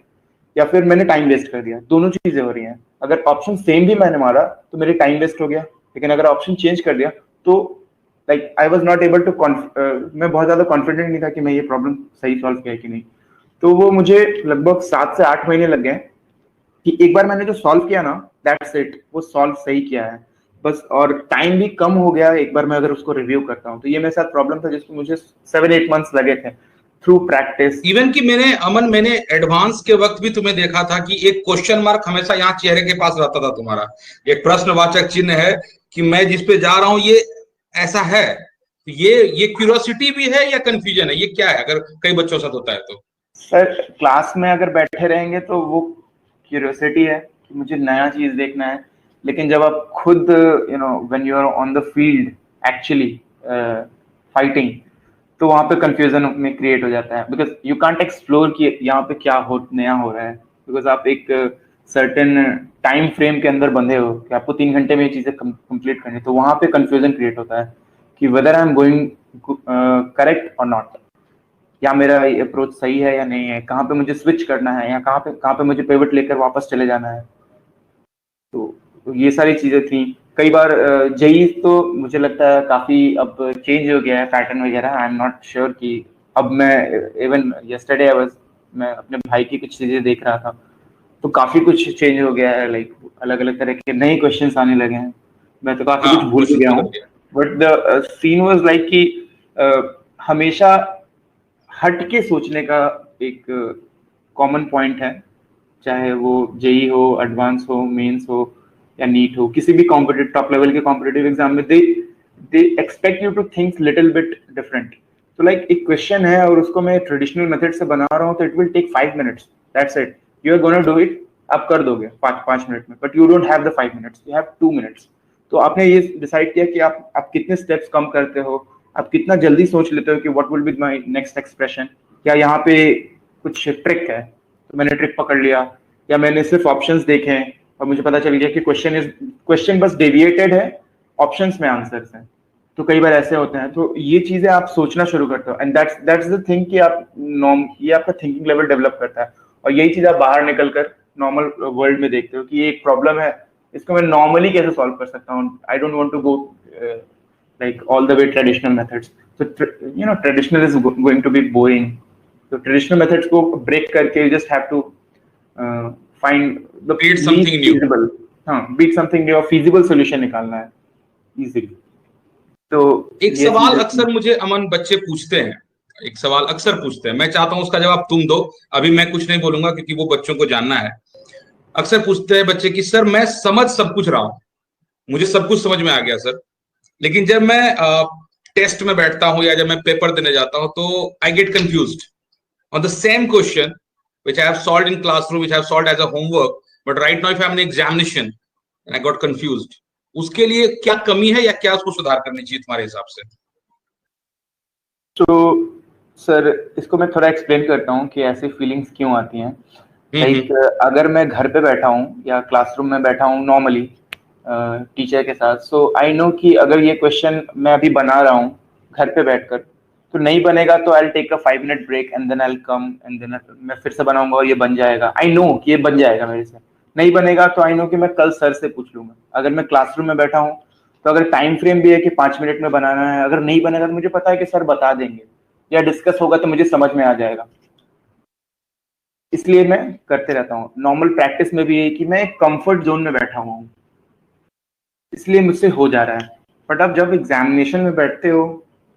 या फिर मैंने टाइम वेस्ट कर दिया। दोनों चीजें हो रही हैं। अगर ऑप्शन सेम भी मैंने मारा तो मेरे टाइम वेस्ट हो गया, लेकिन अगर ऑप्शन चेंज कर दिया तो like I was not able to, मैं बहुत ज्यादा कॉन्फिडेंट नहीं था कि मैं ये प्रॉब्लम सही सॉल्व किया कि नहीं। तो वो मुझे लगभग 7 से 8 महीने लग गए कि एक बार मैंने जो सॉल्व किया ना, दैट्स इट, वो सॉल्व सही किया है बस। और टाइम भी कम हो गया एक बार मैं अगर उसको रिव्यू करता हूँ, तो ये मेरे साथ प्रॉब्लम था जिसको मुझे 7-8 मंथ्स लगे थे थ्रू प्रैक्टिस। इवन कि मैंने एडवांस के वक्त भी तुम्हें देखा था कि एक क्वेश्चन मार्क हमेशा यहाँ चेहरे के पास रहता था तुम्हारा, एक प्रश्नवाचक चिन्ह है कि मैं जिस पे जा रहा हूँ ये ऐसा है। ये क्यूरियोसिटी भी है या कंफ्यूजन है, ये क्या है अगर कई बच्चों के साथ होता है तो? सर क्लास में अगर बैठे रहेंगे तो वो क्यूरियोसिटी है कि मुझे नया चीज देखना है, लेकिन जब आप खुद when you are on the field actually fighting, तो वहां पे कंफ्यूजन में क्रिएट हो जाता है, बिकॉज यू कांट एक्सप्लोर कि यहाँ पे क्या नया हो रहा है, बिकॉज आप एक सर्टेन टाइम फ्रेम के अंदर बंधे हो कि आपको 3 घंटे में ये चीजें कंप्लीट करनी है। तो वहां पे कंफ्यूजन क्रिएट होता है कि whether I am going correct और नॉट, या मेरा अप्रोच सही है या नहीं है, कहाँ पे मुझे स्विच करना है, या कहाँ पे मुझे पिवट लेकर वापस चले जाना है। तो ये सारी चीजें थी। कई बार जेई तो मुझे लगता है काफी अब चेंज हो गया है पैटर्न वगैरह। आई एम नॉट श्योर कि अब मैं इवन यस्टरडे आई वाज, मैं अपने भाई की कुछ चीजें देख रहा था तो काफी कुछ चेंज हो गया है, लाइक अलग अलग तरह के नए क्वेश्चंस आने लगे हैं। मैं तो काफी हाँ, कुछ भूल क्वेश्चन गया हूँ। बदल गया। But the scene was like कि हमेशा हट के सोचने का एक कॉमन पॉइंट है, चाहे वो जेई हो, एडवांस हो, मेंस हो या नीट हो, किसी भी कॉम्पिटिटिव टॉप लेवल के कॉम्पिटिटिव एग्जाम में they expect you to think little bit different. तो लाइक एक क्वेश्चन है और उसको मैं ट्रेडिशनल मेथड से बना रहा हूँ तो it will take 5 minutes, that's it. You are gonna do it, आप कर दोगे पाँच मिनट में, but you don't have the 5 minutes, you have 2 minutes. तो आपने ये डिसाइड किया कि आप कितने स्टेप्स कम करते हो, आप कितना जल्दी सोच लेते हो कि what will be my next expression, क्या यहाँ पे कुछ ट्रिक है तो मैंने ट्रिक पकड़ लिया, या मैंने सिर्फ ऑप्शंस देखे और मुझे पता चल गया कि क्वेश्चन बस डेविएटेड है, ऑप्शंस में आंसर्स हैं। तो कई बार ऐसे होते हैं, तो ये चीजें आप सोचना शुरू करते हो एंड दैट्स द थिंग कि आप ये आपका थिंकिंग लेवल डेवलप करता है। और यही चीज आप बाहर निकल कर नॉर्मल वर्ल्ड में देखते हो कि ये एक प्रॉब्लम है, इसको मैं नॉर्मली कैसे सॉल्व कर सकता हूँ। I don't want to go like all the way traditional methods. So traditional is going to be boring. So traditional methods को break करके you just have to find the Create least something new. feasible, हाँ, beat something new और feasible solution निकालना है easily. तो एक सवाल अक्सर मुझे अमन बच्चे पूछते हैं, एक सवाल अक्सर पूछते हैं, मैं चाहता हूं उसका जवाब तुम दो। अभी मैं कुछ नहीं बोलूंगा क्योंकि वो बच्चों को जानना है। अक्सर पूछते हैं बच्चे कि सर मैं समझ सब कुछ रहा हूं, मुझे सब कुछ समझ में आ गया सर, लेकिन जब मैं टेस्ट में बैठता हूं या जब मैं पेपर देने जाता हूं तो I get confused on the same question which I have solved in classroom, which I have solved as a homework, but right now if I am in examination and I got confused, उसके लिए क्या कमी है या क्या उसको सुधार करनी चाहिए तुम्हारे हिसाब से? तो सर इसको मैं थोड़ा एक्सप्लेन करता हूँ कि ऐसी फीलिंग्स क्यों आती हैं। लाइक अगर मैं घर पे बैठा हूँ या क्लासरूम में बैठा हूँ नॉर्मली टीचर के साथ, सो आई नो कि अगर ये क्वेश्चन मैं अभी बना रहा हूँ घर पे बैठकर तो नहीं बनेगा तो I take a 5 minute break and then I come and then मैं फिर से बनाऊंगा और ये बन जाएगा। आई नो कि ये बन जाएगा मेरे से। नहीं बनेगा तो आई नो कि मैं कल सर से पूछ लूंगा। अगर मैं क्लासरूम में बैठा हूँ तो अगर टाइम फ्रेम भी है कि 5 मिनट में बनाना है, अगर नहीं बनेगा तो मुझे पता है कि सर बता देंगे या डिस्कस होगा तो मुझे समझ में आ जाएगा। इसलिए मैं करते रहता हूँ। नॉर्मल प्रैक्टिस में भी है कि मैं एक कंफर्ट जोन में बैठा हुआ हूँ, इसलिए मुझसे हो जा रहा है। बट आप जब एग्जामिनेशन में बैठते हो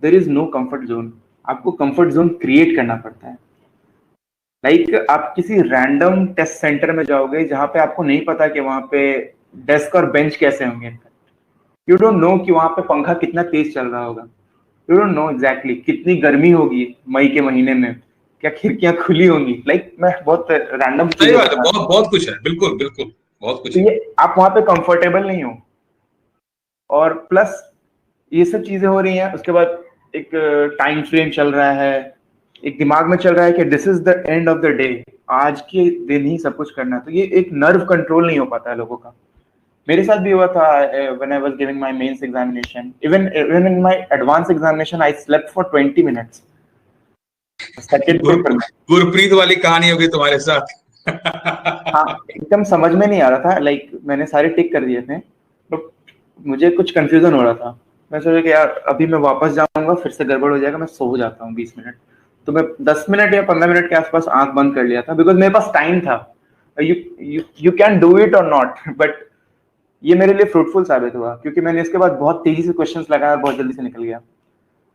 there is no comfort zone, आपको कंफर्ट जोन क्रिएट करना पड़ता है। लाइक आप किसी रैंडम टेस्ट सेंटर में जाओगे जहां पे आपको नहीं पता कि वहां पे डेस्क और बेंच कैसे होंगे। यू डोंट नो कि वहां पे पंखा कितना तेज चल रहा होगा, यू डोंट नो एग्जैक्टली कितनी गर्मी होगी मई के महीने में, क्या खिड़कियां खुली होंगी। लाइक मैं बहुत रैंडम सही बात है, बहुत बहुत कुछ है, बिल्कुल बिल्कुल बहुत कुछ है। ये आप वहां पे कंफर्टेबल नहीं हो और प्लस ये सब चीजें हो रही हैं। उसके बाद एक टाइम फ्रेम चल रहा है, एक दिमाग में चल रहा है कि this is the end of the day, आज के दिन ही सब कुछ करना है। तो ये एक नर्व कंट्रोल नहीं हो पाता है लोगों का। मेरे साथ भी हुआ था when I was giving my mains examination, even in my advance examination I slept for 20 minutes second paper में। गुरप्रीत वाली कहानी होगी तुम्हारे साथ। हाँ, एकदम समझ में नहीं आ रहा था। लाइक मैंने सारे टिक कर दिए थे बट मुझे कुछ कंफ्यूजन हो रहा था। मैं सोचा कि यार अभी मैं वापस जाऊंगा फिर से गड़बड़ हो जाएगा, मैं सो जाता हूँ 20 मिनट। तो मैं 10 मिनट या 15 मिनट के आसपास आंख बंद कर लिया था बिकॉज मेरे पास टाइम था। यू कैन डू इट और नॉट, बट ये मेरे लिए फ्रूटफुल साबित हुआ क्योंकि मैंने इसके बाद बहुत तेजी से क्वेश्चंस लगाया और बहुत जल्दी से निकल गया।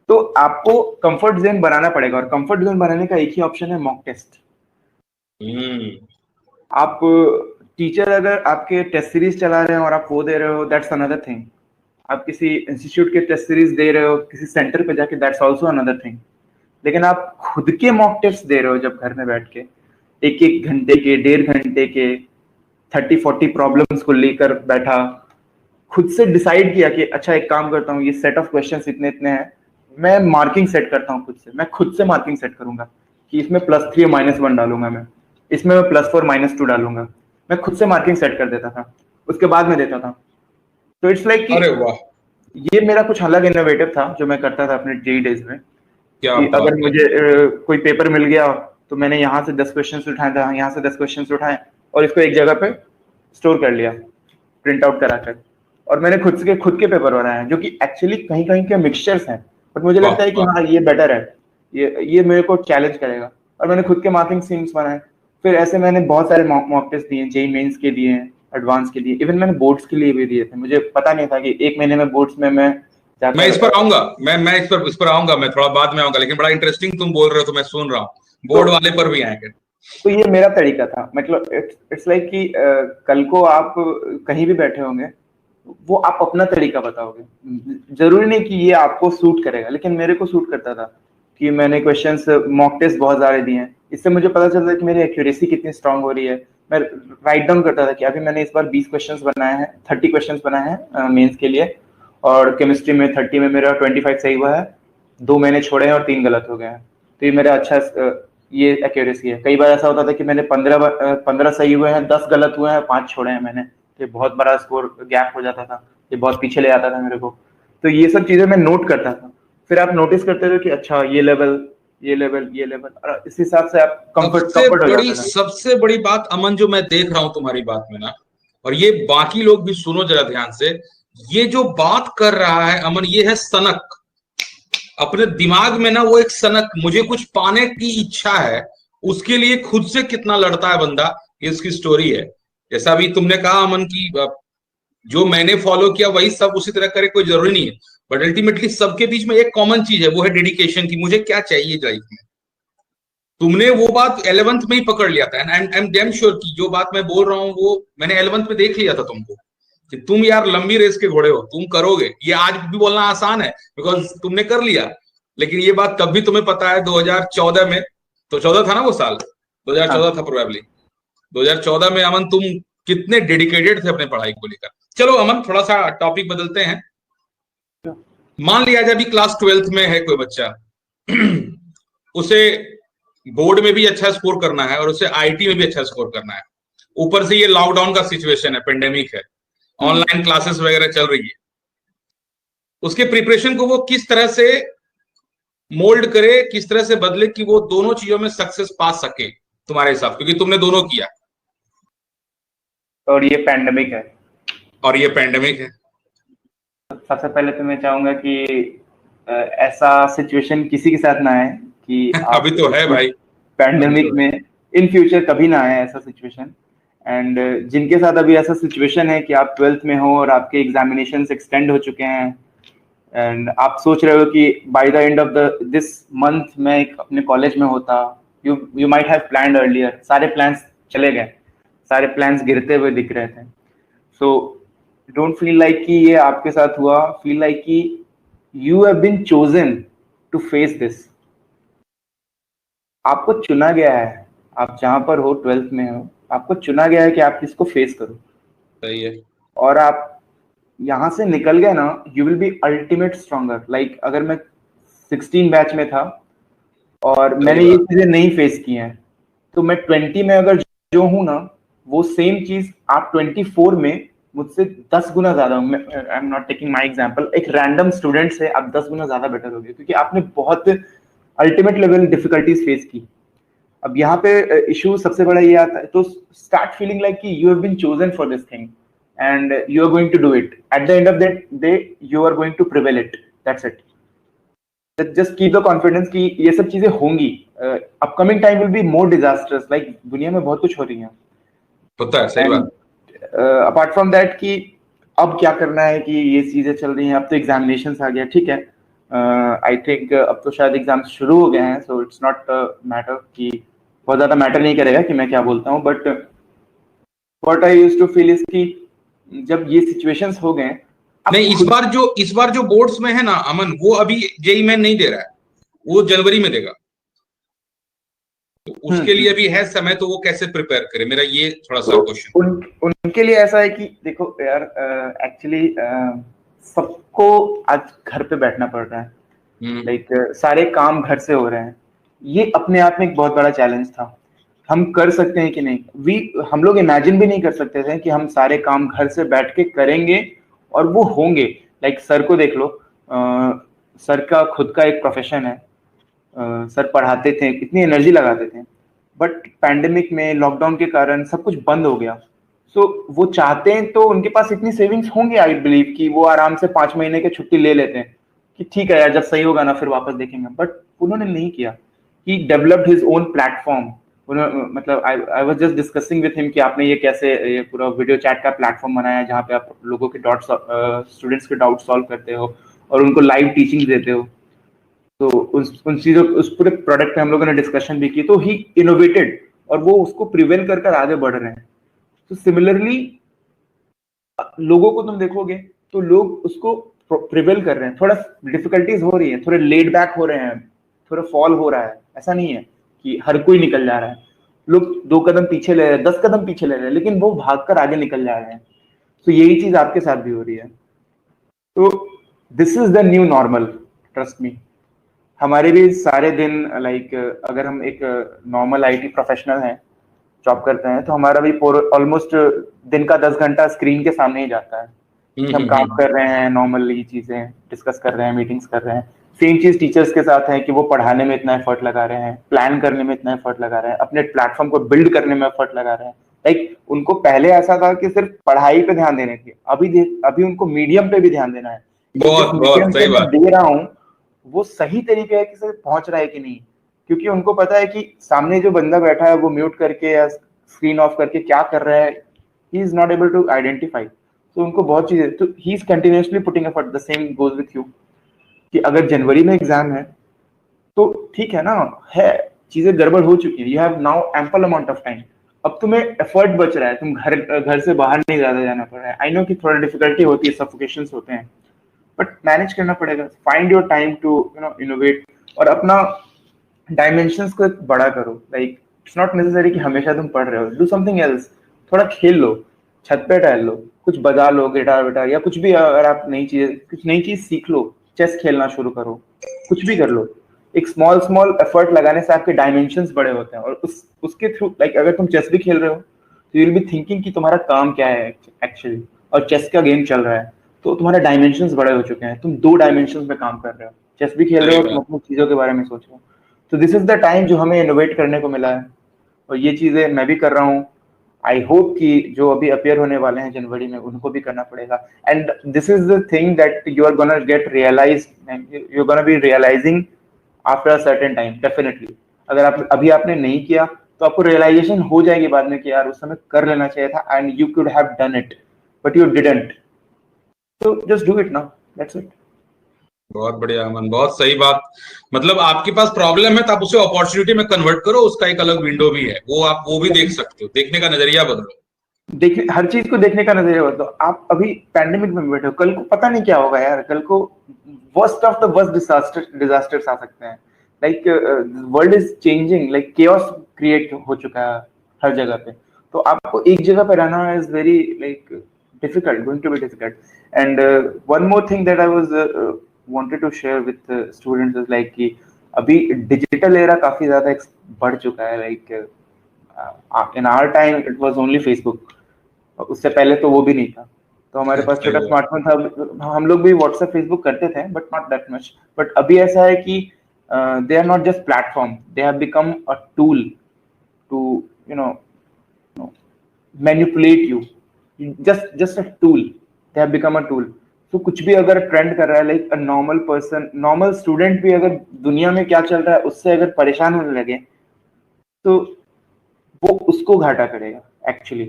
तो आपको कंफर्ट जोन बनाना पड़ेगा और कंफर्ट जोन बनाने का एक ही ऑप्शन है, मॉक टेस्ट। आप टीचर अगर आपके टेस्ट सीरीज चला रहे हैं और आप वो दे रहे हो, दैट्स अनदर थिंग। आप किसी इंस्टीट्यूट के टेस्ट सीरीज दे रहे हो किसी सेंटर पे जाके, दैट्स आल्सो अनदर थिंग। लेकिन आप खुद के मॉक टेस्ट दे रहे हो जब घर में बैठ के, एक एक घंटे के, 1.5 घंटे के, 30-40 प्रॉब्लम्स को लेकर बैठा, खुद से डिसाइड किया कि अच्छा एक काम करता हूँ, ये सेट ऑफ क्वेश्चंस इतने इतने हैं, मैं मार्किंग सेट करता हूँ खुद से। मैं खुद से मार्किंग सेट करूंगा कि इसमें +3 और -1 डालूंगा, मैं इसमें मैं +4 -2 डालूंगा। मैं खुद से मार्किंग सेट कर देता था, उसके बाद में देता था। तो इट्स लाइक अरे वाह, ये मेरा कुछ अलग इनोवेटिव था जो मैं करता था अपने जेई डेज में। क्या कि अगर बात है। मुझे कोई पेपर मिल गया तो मैंने यहाँ से 10 क्वेश्चंस उठाए था, यहाँ से 10 क्वेश्चंस उठाए और इसको एक जगह पे स्टोर कर लिया प्रिंट आउट कराकर, और मैंने खुद के पेपर बनाए हैं जो कि एक्चुअली कहीं कहीं के मिक्सचर्स हैं, बट मुझे वाह लगता है कि वाह। हाँ ये बेटर है, ये मेरे को चैलेंज करेगा, और मैंने खुद के मार्किंग स्कीम्स बनाए। फिर ऐसे मैंने बहुत सारे मॉक टेस्ट दिए, जेई मेंस के दिए हैं, एडवांस के दिए, इवन मैंने बोर्ड्स के लिए भी दिए थे। मुझे पता नहीं था कि एक महीने में बोर्ड्स में मैं मैं इस पर जाकर आऊंगा, मैं इस पर आऊंगा, मैं थोड़ा बाद में आऊंगा, लेकिन बड़ा इंटरेस्टिंग तुम बोल रहे हो तो मैं सुन रहा हूँ, तो बोर्ड वाले पर भी आएंगे। तो ये मेरा तरीका था। मतलब इट्स लाइक कि कल को आप कहीं भी बैठे होंगे, वो आप अपना तरीका बताओगे, जरूरी नहीं कि ये आपको सूट करेगा, लेकिन मेरे को सूट करता था कि मैंने क्वेश्चंस मॉक टेस्ट बहुत सारे दिए हैं। इससे मुझे पता चलता है कि मेरी एक्यूरेसी कितनी स्ट्रांग हो रही है। मैं राइट डाउन करता था कि अभी मैंने इस बार 20 क्वेश्चंस बनाए हैं, 30 क्वेश्चंस बनाए हैं मेंस के लिए, और केमिस्ट्री में 30 में मेरा 25 सही हुआ है, 2 मैंने छोड़े हैं और 3 गलत हो गए हैं। तो ये मेरा अच्छा ये एक्यूरेसी है। कई बार ऐसा होता था कि मैंने 15 सही हुए हैं, 10 गलत हुए हैं, 5 छोड़े हैं मैंने, ये बहुत बड़ा स्कोर गैप हो जाता था, ये बहुत पीछे ले आता था मेरे को। तो ये सब चीजें मैं नोट करता था। फिर आप नोटिस करते थे कि अच्छा ये लेवल, ये लेवल, ये लेवल, और इस हिसाब से आप कंफर्ट हो जाता था। सबसे बड़ी बात अमन जो मैं देख रहा हूं तुम्हारी बात में ना, और ये बाकी लोग भी सुनो जरा ध्यान से, ये जो बात कर रहा है अमन, ये है सनक। अपने दिमाग में ना वो एक सनक, मुझे कुछ पाने की इच्छा है, उसके लिए खुद से कितना लड़ता है बंदा, ये उसकी स्टोरी है। जैसा अभी तुमने कहा अमन की, जो मैंने फॉलो किया वही सब उसी तरह करे, कोई जरूरी नहीं है, बट अल्टीमेटली सबके बीच में एक कॉमन चीज है, वो है डेडिकेशन की, मुझे क्या चाहिए लाइफ में। तुमने वो बात 11th में ही पकड़ लिया था, and I am damn sure कि जो बात मैं बोल रहा हूँ वो मैंने 11th में देख लिया था तुमको, कि तुम यार लंबी रेस के घोड़े हो, तुम करोगे। ये आज भी बोलना आसान है बिकॉज तुमने कर लिया, लेकिन ये बात कब भी तुम्हें पता है 2014 में, तो 14 था ना वो साल, 2014 हाँ। था प्रोबेबली, 2014 में अमन तुम कितने डेडिकेटेड थे अपने पढ़ाई को लेकर। चलो अमन थोड़ा सा टॉपिक बदलते हैं। मान लिया जाए अभी क्लास 12th में है कोई बच्चा, उसे बोर्ड में भी अच्छा स्कोर करना है और उसे आईटी में भी अच्छा स्कोर करना है, ऊपर से ये लॉकडाउन का सिचुएशन है, पेंडेमिक है, हम्म। ऑनलाइन क्लासेस वगैरह चल रही है, उसके प्रिपरेशन को वो किस तरह से मोल्ड करे, किस तरह से बदले कि वो दोनों चीजों में सक्सेस पा सके तुम्हारे हिसाब, क्योंकि तुमने दोनों किया और ये पैंडेमिक है। और ये पेंडेमिक है। सबसे पहले तो मैं चाहूंगा कि ऐसा सिचुएशन किसी के साथ ना आए कि अभी आप तो है भाई, अभी पैंडेमिक तो है। में, इन फ्यूचर कभी ना आए ऐसा सिचुएशन। एंड जिनके साथ अभी ऐसा सिचुएशन है कि आप 12th में हो और आपके एग्जामिनेशन एक्सटेंड हो चुके हैं, एंड आप सोच रहे हो कि by the end of the this month मैं अपने कॉलेज में होता, you might have planned earlier, सारे प्लान्स चले गए, सारे प्लान्स गिरते हुए दिख रहे थे। सो डोंट फील लाइक कि ये आपके साथ हुआ, फील लाइक कि you have been chosen to face this. आपको चुना गया है, आप जहां पर हो 12th में हो, आपको चुना गया है कि आप इसको फेस करो, सही है। और आप यहाँ से निकल गए ना, you will be ultimate stronger. Like अगर मैं 16 बैच में था और सही मैंने ये बात। चीजें नहीं फेस की हैं, तो मैं 20 में अगर जो हूं ना, वो सेम चीज आप 24 में मुझसे 10 गुना ज्यादा हूं। I am not taking my example, एक रैंडम स्टूडेंट से आप 10 गुना ज्यादा बेटर हो गए, क्योंकि आपने बहुत अल्टीमेट लेवल डिफिकल्टीज फेस की। अब यहाँ पे इशू सबसे बड़ा ये आता है, तो स्टार्ट फीलिंग लाइक कि you have been chosen for this thing and you are going to do it, at the end of that day you are going to prevail it, that's it. Just keep the confidence कि ये सब चीजें होंगी। Upcoming time will be more disasters, like दुनिया में बहुत कुछ हो रही है। होता है, सही एंड बात। अपार्ट फ्रॉम दैट कि अब क्या करना है कि ये चीजें चल रही हैं, अब तो एग्जामिनेशन आ गया, ठीक है, आई थिंक अब तो शायद एग्जाम शुरू हो गए हैं, सो इट्स नॉट मैटर कि बहुत ज्यादा मैटर नहीं करेगा कि मैं क्या बोलता हूँ, but what I used to feel is कि जब ये सिचुएशंस हो गए, आप नहीं, खुद। इस बार जो बोर्ड्स में है ना अमन, वो अभी जेई में नहीं दे रहा है, वो जनवरी में देगा, तो उसके लिए हम्म। अभी है समय, तो वो कैसे प्रिपेयर करे, मेरा ये थोड़ा सा तो क्वेश्चन। उनके लिए ऐसा है कि देखो यार, एक्चुअली सबको आज घर पे बैठना पड़ रहा है, हम्म। लाइक सारे काम घर से हो रहे हैं। ये अपने आप में एक बहुत बड़ा चैलेंज था। हम कर सकते हैं कि नहीं, हम लोग इमेजिन भी नहीं कर सकते थे कि हम सारे काम घर से बैठ के करेंगे और वो होंगे। लाइक सर को देख लो, सर का खुद का एक प्रोफेशन है, सर पढ़ाते थे, इतनी एनर्जी लगाते थे, बट पैंडेमिक में, लॉकडाउन के कारण सब कुछ बंद हो गया। सो वो चाहते हैं तो उनके पास इतनी सेविंग्स होंगे आई बिलीव कि वो आराम से 5 महीने की छुट्टी ले लेते हैं कि ठीक है यार जब सही होगा ना फिर वापस देखेंगे, बट उन्होंने नहीं किया। He developed his own platform. मतलब I was just discussing with him कि आपने ये कैसे ये पूरा वीडियो चैट का प्लेटफॉर्म बनाया जहाँ पे आप लोगों के स्टूडेंट्स के डाउट सॉल्व करते हो और उनको लाइव टीचिंग देते हो। तो उन चीजों उस पूरे प्रोडक्ट पे हम लोगों ने डिस्कशन भी की, तो ही इनोवेटेड और वो उसको प्रिवेल कर कर आगे बढ़ रहे हैं। तो सिमिलरली लोगों को तुम देखोगे तो लोग उसको प्रिवेल कर रहे हैं, थोड़ा डिफिकल्टीज हो रही है, थोड़े लेड बैक हो रहे हैं, थोड़ा फॉल हो रहा है, ऐसा नहीं है कि हर कोई निकल जा रहा है। लोग 2 कदम पीछे ले रहे हैं, 10 कदम पीछे ले रहे हैं, लेकिन वो भागकर आगे निकल जा रहे हैं। तो यही चीज आपके साथ भी हो रही है। तो this is the new normal, trust me. हमारे भी सारे दिन लाइक अगर हम एक नॉर्मल आईटी प्रोफेशनल हैं, जॉब करते हैं, तो हमारा भी ऑलमोस्ट दिन का 10 घंटा स्क्रीन के सामने ही जाता है। हम काम कर रहे हैं, नॉर्मली चीजें डिस्कस कर रहे हैं, मीटिंग्स कर रहे हैं। सेम चीज टीचर्स के साथ है कि वो पढ़ाने में इतना एफर्ट लगा रहे हैं, प्लान करने में इतना एफर्ट लगा रहे हैं, अपने प्लेटफॉर्म को बिल्ड करने में एफर्ट लगा रहे हैं। लाइक उनको पहले ऐसा था कि सिर्फ पढ़ाई पे ध्यान देने की, अभी उनको मीडियम पे भी ध्यान देना है। बहुत बहुत सही बात दे रहा हूँ वो सही तरीके से पहुंच रहा है कि नहीं, क्योंकि उनको पता है कि सामने जो बंदा बैठा है वो म्यूट करके या स्क्रीन ऑफ करके क्या कर रहा है, he is not able to identify. तो उनको बहुत चीजें, तो he is continuously putting effort. The same goes with you कि अगर जनवरी में एग्जाम है तो ठीक है ना, है चीजें गड़बड़ हो चुकी है, you have now ample amount of time. अब तुम्हें एफर्ट बच रहा है, तुम घर से बाहर नहीं ज्यादा जाना पड़ रहा है। आई नो कि थोड़ा डिफिकल्टी होती है, सफोकेशंस होते हैं, बट मैनेज करना पड़ेगा। Find your time to innovate और अपना डायमेंशंस को बड़ा करो। लाइक इट्स नॉट नेसेसरी कि हमेशा तुम पढ़ रहे हो, डू समथिंग एल्स। थोड़ा खेल लो, छत पे टहल लो, कुछ बजा लो, गिटार विटार या कुछ भी। अगर आप कुछ नई चीज सीख लो, चेस खेलना शुरू करो, कुछ भी कर लो। एक स्मॉल स्मॉल एफर्ट लगाने से आपके डायमेंशंस बड़े होते हैं, और उसके थ्रू लाइक अगर तुम चेस भी खेल रहे हो तो यू विल बी थिंकिंग कि तुम्हारा काम क्या है एक्चुअली, और चेस का गेम चल रहा है तो तुम्हारे डायमेंशंस बड़े हो चुके हैं, तुम 2 डायमेंशंस में काम कर रहे हो, चेस भी खेल रहे हो, तुम अपनी चीजों के बारे में सोच रहे हो। तो दिस इज द टाइम जो हमें इनोवेट करने को मिला है, और ये चीजें मैं भी कर रहा हूँ। आई होप कि जो अभी अपियर होने वाले हैं जनवरी में उनको भी करना पड़ेगा। And this is the thing that you are gonna get realise, you are gonna be realising after a certain time definitely. अगर आप अभी आपने नहीं किया तो आपको रियलाइजेशन हो जाएगी बाद में कि यार उस समय कर लेना चाहिए था, and you could have done it but you didn't. तो just do it now, that's it. बहुत बढ़िया अमन, बहुत सही बात। मतलब आपके पास प्रॉब्लम है तो आप उसे अपॉर्चुनिटी में कन्वर्ट करो, उसका एक अलग विंडो भी है, वो आप वो भी देख सकते हो, देखने का नजरिया बदलो। देखने, हर चीज को देखने का नजरिया बदलो। आप अभी पैंडेमिक में बैठे हो, कल को पता नहीं क्या होगा यार, कल को worst of the worst disasters आ सकते हैं। Like world is changing, like chaos create हो चुका है हर जगह पे। तो आपको एक जगह पे रहना is very like difficult, going to be difficult. And one more thing that I was wanted to share with students is like कि अभी डिजिटल एरा काफी ज्यादा बढ़ चुका है। Like in our time it was only Facebook, उससे पहले तो वो भी नहीं था। तो हमारे पास छोटा स्मार्टफोन था, हम लोग भी व्हाट्सएप फेसबुक करते थे but not that much. But अभी ऐसा है कि they are not just platform, they have become a tool to you know manipulate you, just a tool, they have become a tool. तो कुछ भी अगर ट्रेंड कर रहा है, like a normal person, normal student भी अगर दुनिया में क्या चल रहा है उससे अगर परेशान होने लगे तो वो उसको घाटा करेगा एक्चुअली।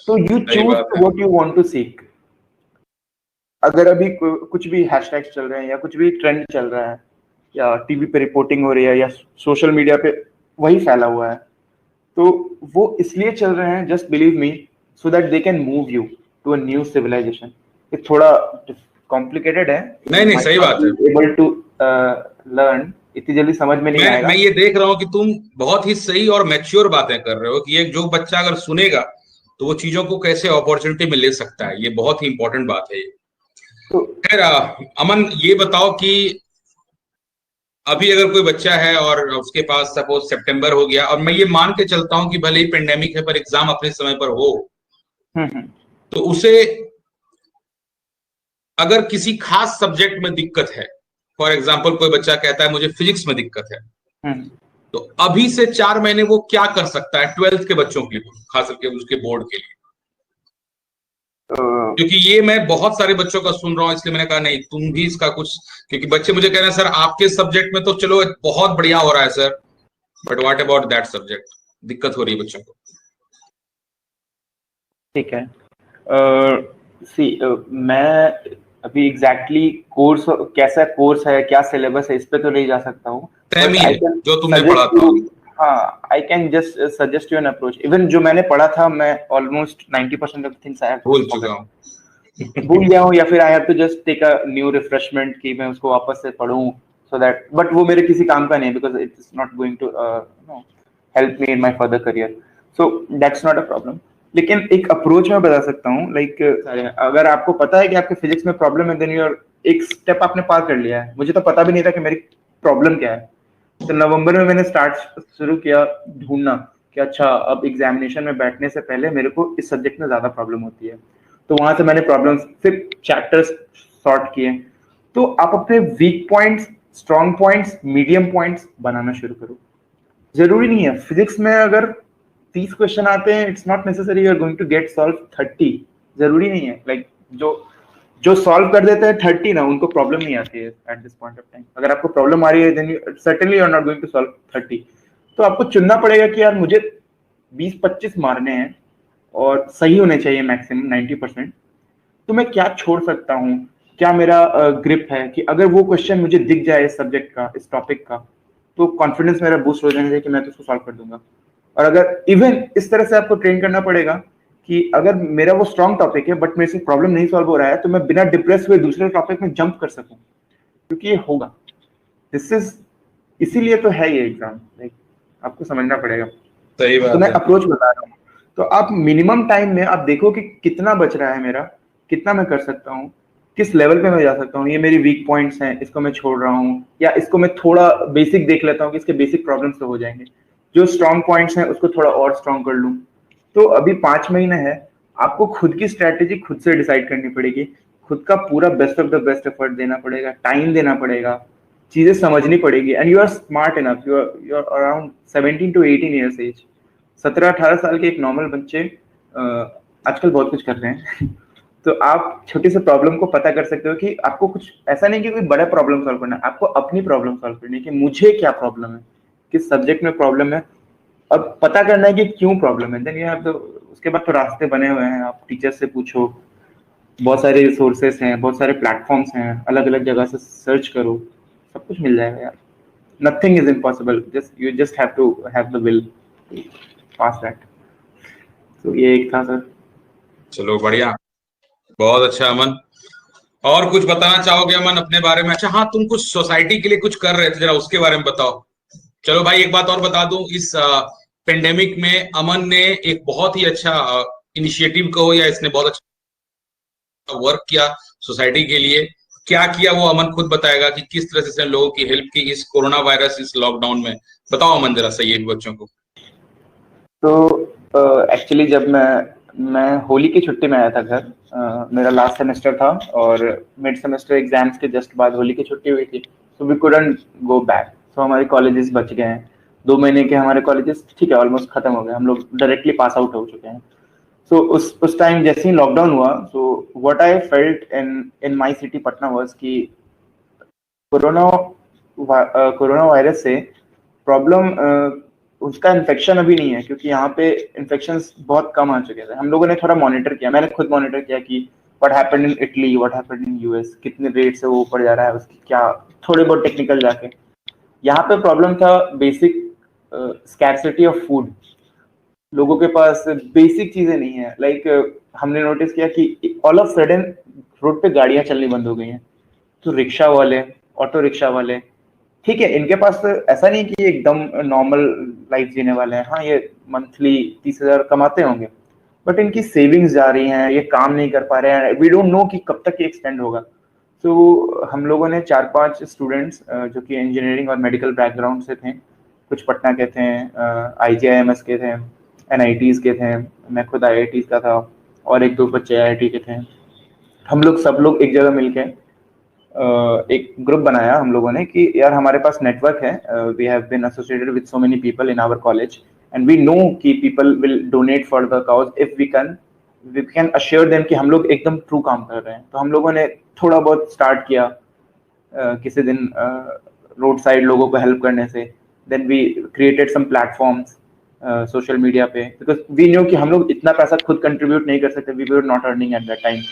तो you choose what you want to seek. अगर अभी कुछ भी हैशटैग्स चल रहे हैं या कुछ भी ट्रेंड चल रहा है या टीवी पे रिपोर्टिंग हो रही है या सोशल मीडिया पे वही फैला हुआ है, तो वो इसलिए चल रहे हैं, just believe me, so that they can move you to a new civilisation. ये थोड़ा कॉम्प्लिकेटेड है, नहीं नहीं सही बात है, एबल टू लर्न, इतनी जल्दी समझ में नहीं आएगा। मैं ये देख रहा हूँ कि तुम बहुत ही सही और मैच्योर बातें कर रहे हो कि एक जो बच्चा अगर सुनेगा तो वो चीजों को कैसे अपॉर्चुनिटी में ले सकता है, ये बहुत ही इंपॉर्टेंट बात है। तो खैर अमन ये बताओ कि अभी अगर कोई बच्चा है और उसके पास सपोज सितंबर हो गया, और मैं ये मान के चलता हूँ कि भले ही पेंडेमिक है पर एग्जाम अपने समय पर हो, तो उसे अगर किसी खास सब्जेक्ट में दिक्कत है, फॉर एग्जाम्पल कोई बच्चा कहता है मुझे फिजिक्स में दिक्कत है, तो अभी से 4 महीने वो क्या कर सकता है 12th के बच्चों के लिए, खास करके उसके बोर्ड के लिए? क्योंकि ये मैं बहुत सारे बच्चों का सुन रहा हूँ, इसलिए मैंने कहा नहीं तुम भी इसका कुछ, क्योंकि बच्चे मुझे कह रहे हैं सर आपके सब्जेक्ट में तो चलो बहुत बढ़िया हो रहा है sir, but what about that subject, दिक्कत हो रही है बच्चों को। ठीक है। मैं अभी एग्जैक्टली कोर्स कैसा कोर्स है, क्या सिलेबस है, इस पे तो नहीं जा सकता हूँ, सेम बट ही आई है कैन जो तुमने पढ़ा सजेस्ट था। यू। हाँ, I can just suggest you an approach. Even जो मैंने पढ़ा था, मैं almost 90% of things I have भूल चुका फॉरगॉट, हूँ। भूल गया हूँ, या फिर I have to just take a new refreshment कि मैं उसको वापस से पढूं, सो दैट, बट वो मेरे किसी काम का नहीं है, because it is not going to help me in my further career, so that's not a problem. लेकिन एक अप्रोच मैं बता सकता हूँ, लाइक अगर आपको पता है कि आपके फिजिक्स में प्रॉब्लम है, देन यूर एक स्टेप आपने पार कर लिया है। मुझे तो पता भी नहीं था कि मेरी प्रॉब्लम क्या है, तो नवंबर में मैंने स्टार्ट शुरू किया ढूंढना कि अच्छा अब एग्जामिनेशन में बैठने से पहले मेरे को इस सब्जेक्ट में ज्यादा प्रॉब्लम होती है। तो वहां से मैंने प्रॉब्लम्स फिर चैप्टर्स सॉर्ट किए। तो आप अपने weak points, strong points, medium points बनाना शुरू करो। जरूरी नहीं है फिजिक्स में अगर 30 क्वेश्चन आते हैं, it's not necessary you are going to get solve 30। जरूरी नहीं है, लाइक जो जो सॉल्व कर देते हैं 30 ना, उनको प्रॉब्लम नहीं आती है at this point of time. अगर आपको प्रॉब्लम आ रही है, then you certainly you are not going to solve 30। तो आपको चुनना पड़ेगा कि यार मुझे 20-25 मारने हैं और सही होने चाहिए मैक्सिमम 90%। तो मैं क्या छोड़ सकता हूँ, क्या मेरा ग्रिप है कि अगर वो क्वेश्चन मुझे दिख जाए इस सब्जेक्ट का, इस टॉपिक का, तो कॉन्फिडेंस मेरा बूस्ट हो जाना चाहिए कि मैं तो उसको सॉल्व कर दूंगा। और अगर इवन इस तरह से आपको ट्रेन करना पड़ेगा कि अगर मेरा वो स्ट्रॉन्ग टॉपिक है बट मेरे से प्रॉब्लम नहीं सॉल्व हो रहा है, तो मैं बिना डिप्रेस हुए दूसरे टॉपिक में जंप कर सकूं, क्योंकि ये होगा। दिस इज, इसीलिए तो है ये एग्जाम, लाइक आपको समझना पड़ेगा। सही तो बात मैं है। अप्रोच बता रहा हूँ। तो आप मिनिमम टाइम में आप देखो कि कितना बच रहा है मेरा, कितना मैं कर सकता हूँ, किस लेवल पे मैं जा सकता हूँ, ये मेरी वीक पॉइंट्स हैं, इसको मैं छोड़ रहा हूँ, या इसको मैं थोड़ा बेसिक देख लेता हूँ कि इसके बेसिक प्रॉब्लम्स तो हो जाएंगे, जो स्ट्रॉन्ग पॉइंट्स हैं उसको थोड़ा और स्ट्रॉन्ग कर लूँ। तो अभी 5 महीने है, आपको खुद की स्ट्रैटेजी खुद से डिसाइड करनी पड़ेगी, खुद का पूरा best of the best effort देना पड़ेगा, टाइम देना पड़ेगा, चीजें समझनी पड़ेगी। And you are smart enough, you are around 17 to 18 years age. 17-18 साल के एक नॉर्मल बच्चे आजकल बहुत कुछ कर रहे हैं। तो आप छोटी सी प्रॉब्लम को पता कर सकते हो कि आपको कुछ ऐसा नहीं कि कोई बड़ा प्रॉब्लम सॉल्व करना है, आपको अपनी प्रॉब्लम सॉल्व करनी है कि मुझे क्या प्रॉब्लम है, किस सब्जेक्ट में प्रॉब्लम है, अब पता करना है कि क्यों प्रॉब्लम है। देन यू हैव तो उसके बाद तो रास्ते बने हुए हैं, आप टीचर से पूछो, बहुत सारे रिसोर्सेस हैं, बहुत सारे प्लेटफॉर्म्स हैं, अलग अलग जगह से सर्च करो, सब कुछ मिल जाएगा यार। Nothing is impossible, just you just have to have the will pass that. तो ये एक था सर। चलो बढ़िया, बहुत अच्छा अमन। और कुछ बताना चाहोगे अमन अपने बारे में? अच्छा हाँ, तुम कुछ सोसाइटी के लिए कुछ कर रहे थे, जरा उसके बारे में बताओ। चलो भाई, एक बात और बता दूं, इस पेंडेमिक में अमन ने एक बहुत ही अच्छा इनिशिएटिव कहो या इसने बहुत अच्छा वर्क किया सोसाइटी के लिए। क्या किया वो अमन खुद बताएगा कि किस तरह से इसने लोगों की हेल्प की इस कोरोना वायरस, इस लॉकडाउन में। बताओ अमन जरा सही है बच्चों को। तो एक्चुअली जब मैं होली की छुट्टी में आया था घर, मेरा लास्ट सेमेस्टर था और मिड सेमेस्टर एग्जाम्स के जस्ट बाद होली की छुट्टी हुई थी, so we couldn't go back. सो हमारे कॉलेजेस बच गए हैं, 2 महीने के हमारे कॉलेजेस ठीक है ऑलमोस्ट खत्म हो गए, हम लोग डायरेक्टली पास आउट हो चुके हैं। सो उस टाइम जैसे ही लॉकडाउन हुआ, so what I felt in in my city Patna was कि कोरोना कोरोना वायरस से प्रॉब्लम, उसका इन्फेक्शन अभी नहीं है, क्योंकि यहाँ पे इन्फेक्शंस बहुत कम आ चुके थे। हम लोगों ने थोड़ा मॉनिटर किया, मैंने खुद मॉनिटर किया कि what happened in Italy, what happened in US, कितने रेट से वो ऊपर जा रहा है, उसकी क्या, थोड़े बहुत टेक्निकल जाके। यहाँ पे प्रॉब्लम था बेसिक स्कैर्सिटी ऑफ फूड, लोगों के पास बेसिक चीजें नहीं है। लाइक हमने नोटिस किया कि ऑल ऑफ सडन रोड पे गाड़ियां चलनी बंद हो गई हैं। तो रिक्शा वाले, ऑटो रिक्शा वाले, ठीक है इनके पास तो ऐसा नहीं कि एकदम नॉर्मल लाइफ जीने वाले हैं, हाँ ये मंथली 30,000 कमाते होंगे, बट इनकी सेविंग्स जा रही हैं, ये काम नहीं कर पा रहे हैं, वी डोंट नो कि कब तक ये एक्सटेंड होगा। तो हम लोगों ने 4-5 स्टूडेंट्स जो कि इंजीनियरिंग और मेडिकल बैकग्राउंड से थे, कुछ पटना के थे, IGIMS के थे, NITs के थे, मैं खुद IITs का था, और एक दो बच्चे IIT के थे। हम लोग सब लोग एक जगह मिलके एक ग्रुप बनाया हम लोगों ने कि यार हमारे पास नेटवर्क है, we have been associated with so many people in our college and we know कि people will donate for the cause if we can we can assure them कि हम लोग एकदम ट्रू काम कर रहे हैं। तो हम लोगों ने थोड़ा बहुत स्टार्ट किया किसी दिन रोड साइड लोगों को हेल्प करने से। Then we created some platforms social media पे, बिकॉज वी न्यू कि हम लोग इतना पैसा खुद कंट्रीब्यूट नहीं कर सकते, we were not earning at that time,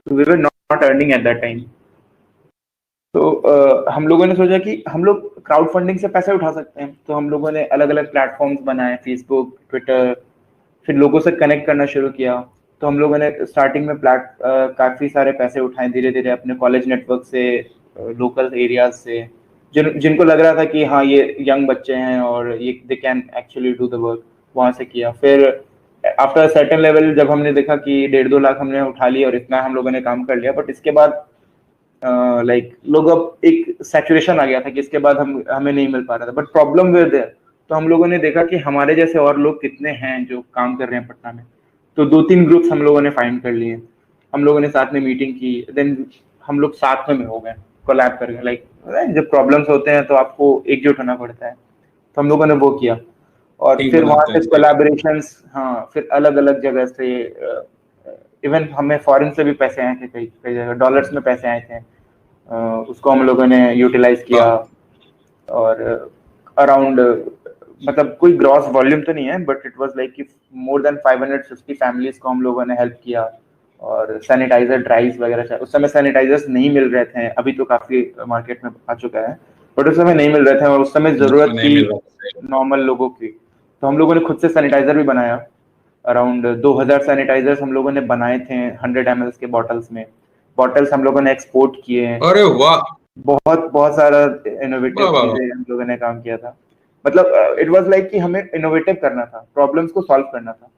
we were not earning at that time. तो हम लोगों ने सोचा कि हम लोग क्राउड फंडिंग से पैसे उठा सकते हैं। तो हम लोगों ने अलग अलग प्लेटफॉर्म्स बनाए, फेसबुक, ट्विटर, फिर लोगों से कनेक्ट करना शुरू किया। तो हम लोगों ने स्टार्टिंग में काफी सारे पैसे उठाए धीरे धीरे अपने कॉलेज नेटवर्क से, लोकल एरियाज से, जिनको लग रहा था कि हाँ ये यंग बच्चे हैं और ये they can actually do the work, वहां से किया। फिर आफ्टर सर्टेन लेवल जब हमने देखा कि 1.5-2 लाख हमने उठा लिया और इतना हम लोगों ने काम कर लिया, बट इसके बाद लाइक लोग अब एक सैचुरेशन आ गया था कि इसके बाद हमें नहीं मिल पा रहा था, बट प्रॉब्लम वेयर देयर। तो हम लोगों ने देखा कि हमारे जैसे और लोग कितने हैं जो काम कर रहे हैं पटना में। तो 2-3 ग्रुप्स हम लोगों ने फाइंड कर लिए, हम लोगों ने साथ में मीटिंग की, देन हम लोग साथ में हो गए, कोलैब कर गए। लाइक जब प्रॉब्लम्स होते हैं तो आपको एकजुट होना पड़ता है, तो हम लोगों ने वो किया। और टीम फिर वहां बनाते हैं, से सही बात। कोलैबोरेशंस, हाँ, फिर अलग अलग जगह से इवन हमें फॉरेन से भी पैसे आए थे, कई कई जगह डॉलर्स में पैसे आए थे। उसको हम लोगों ने यूटिलाइज किया। वाह। और अराउंड मतलब कोई ग्रॉस वॉल्यूम तो नहीं है, बट इट वाज लाइक कि मोर देन 550 फैमिलीज को हम लोगों ने हेल्प किया। और सैनिटाइजर ड्राइव्स वगैरह, उस समय सैनिटाइजर्स नहीं मिल रहे थे, अभी तो काफी मार्केट में आ चुका है, बट उस समय नहीं मिल रहे थे और उस समय उसमें जरूरत नहीं थी मिल रहा था, सही नॉर्मल लोगों की। तो हम लोगों ने खुद से सैनिटाइजर भी बनाया। अराउंड 2000 सैनिटाइजर्स हम लोगों ने बनाए थे 100 ml के बॉटल्स में। बॉटल्स हम लोगों ने एक्सपोर्ट किए हैं। बात। अरे वाह। बहुत बहुत सारा इनोवेटिव वाह वाह वाह। चीजें हम लोगों ने काम किया था। मतलब इट वाज लाइक कि हमें इनोवेटिव करना था, प्रॉब्लम्स को सॉल्व करना था,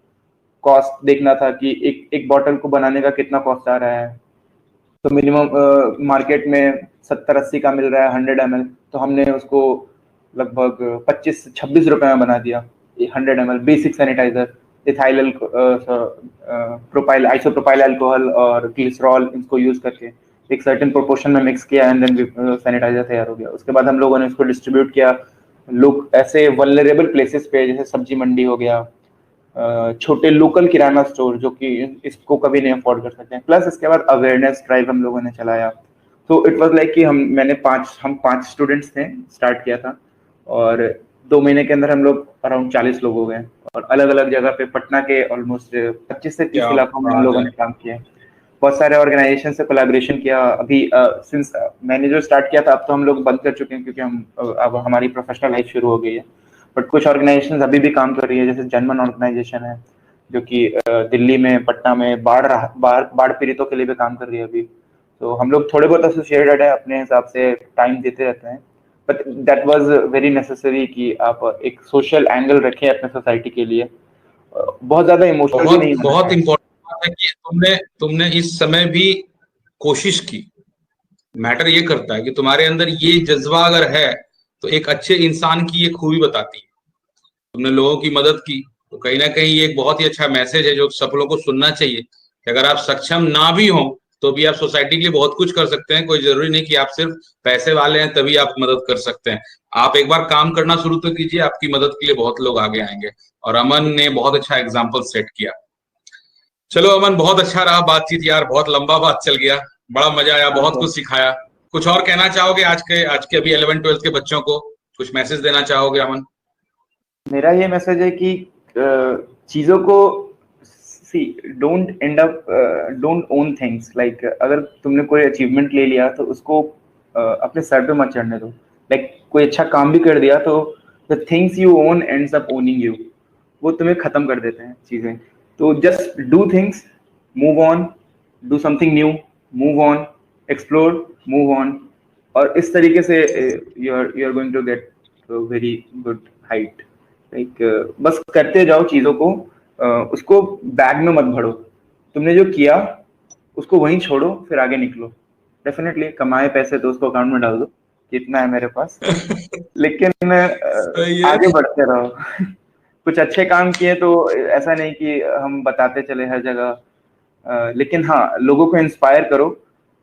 कॉस्ट देखना था कि एक एक बॉटल को बनाने का कितना कॉस्ट आ रहा है। तो मिनिमम मार्केट में 70-80 का मिल रहा है 100 ml, तो हमने उसको लगभग 25-26 रुपए में बना दिया 100 ml basic sanitiser. Ethyl propyl isopropyl alcohol और ग्लिसरॉल, इनको यूज करके एक सर्टेन प्रोपोर्शन में मिक्स किया एंड देन सैनिटाइजर तैयार हो गया। उसके बाद हम लोगों ने इसको डिस्ट्रीब्यूट किया लोग ऐसे वल्नरेबल प्लेसेस पे, जैसे सब्जी मंडी हो गया, छोटे लोकल किराना स्टोर जो कि इसको कभी नहीं अफोर्ड कर सकते हैं। प्लस इसके बाद अवेयरनेस ड्राइव हम लोगों ने चलाया। तो इट वाज लाइक कि हम 5 स्टूडेंट्स थे, स्टार्ट किया था, और 2 महीने के अंदर हम लोग अराउंड 40 लोग हो गए। और अलग अलग जगह पे पटना के ऑलमोस्ट 25 से 30 क्या इलाकों में हम बात लोगों है। ने काम किया। बहुत सारे ऑर्गेनाइजेशन से कोलैबोरेशन किया। अभी सिंस मैंने जो स्टार्ट किया था, अब तो हम लोग बंद कर चुके हैं क्योंकि अब हमारी प्रोफेशनल लाइफ शुरू हो गई है। बट कुछ ऑर्गेनाइजेशन अभी भी काम कर रही है, जैसे जनमन ऑर्गेनाइजेशन है जो कि दिल्ली में, पटना में बाढ़ पीड़ितों के लिए भी काम कर रही है अभी। तो हम लोग थोड़े बहुत एसोसिएटेड है, अपने हिसाब से टाइम देते रहते हैं। But that was very necessary कि आप एक सोशल एंगल रखें अपने सोसाइटी के लिए। बहुत ज्यादा इमोशनल भी बहुत नहीं होना बहुत चाहिए। इंपॉर्टेंट बात है कि तुमने तुमने इस समय भी कोशिश की। मैटर ये करता है कि तुम्हारे अंदर ये जज्बा अगर है तो एक अच्छे इंसान की ये खूबी बताती है। तुमने लोगों की मदद की, तो कहीं ना कहीं ये एक बहुत ही अच्छा मैसेज है जो सब लोगों को सुनना चाहिए कि अगर आप सक्षम ना भी हो तो भी आप सोसाइटी के लिए बहुत कुछ कर सकते हैं। कोई जरूरी नहीं कि आप सिर्फ पैसे वाले हैं तभी आप मदद कर सकते हैं। आप एक बार काम करना शुरू तो कीजिए, आपकी मदद के लिए बहुत लोग आगे आएंगे। और अमन ने बहुत अच्छा एग्जाम्पल सेट किया। चलो अमन, बहुत अच्छा रहा बातचीत यार, बहुत लंबा बात चल गया। बड़ा मजा आया, हाँ बहुत सर। कुछ सिखाया। कुछ और कहना चाहोगे आज के अभी 11th 12th के बच्चों को? कुछ मैसेज देना चाहोगे अमन? मेरा ये मैसेज है कि चीजों को सी डोंट ओन थिंग्स। लाइक अगर तुमने कोई अचीवमेंट ले लिया तो उसको अपने सर पे मत चढ़ने दो। लाइक कोई अच्छा काम भी कर दिया तो the things you own ends up owning you, वो तुम्हें खत्म कर देते हैं चीजें। तो just do things, move on, do something new, move on, explore, move on. और इस तरीके से you are going to get very good height. Like बस करते जाओ चीजों को, उसको बैग में मत भरो। तुमने जो किया उसको वहीं छोड़ो, फिर आगे निकलो। डेफिनेटली कमाए पैसे तो उसको अकाउंट में डाल दो, कितना है मेरे पास, लेकिन सही है। आगे बढ़ते रहो। कुछ अच्छे काम किए तो ऐसा नहीं कि हम बताते चले हर जगह, लेकिन हाँ, लोगों को इंस्पायर करो,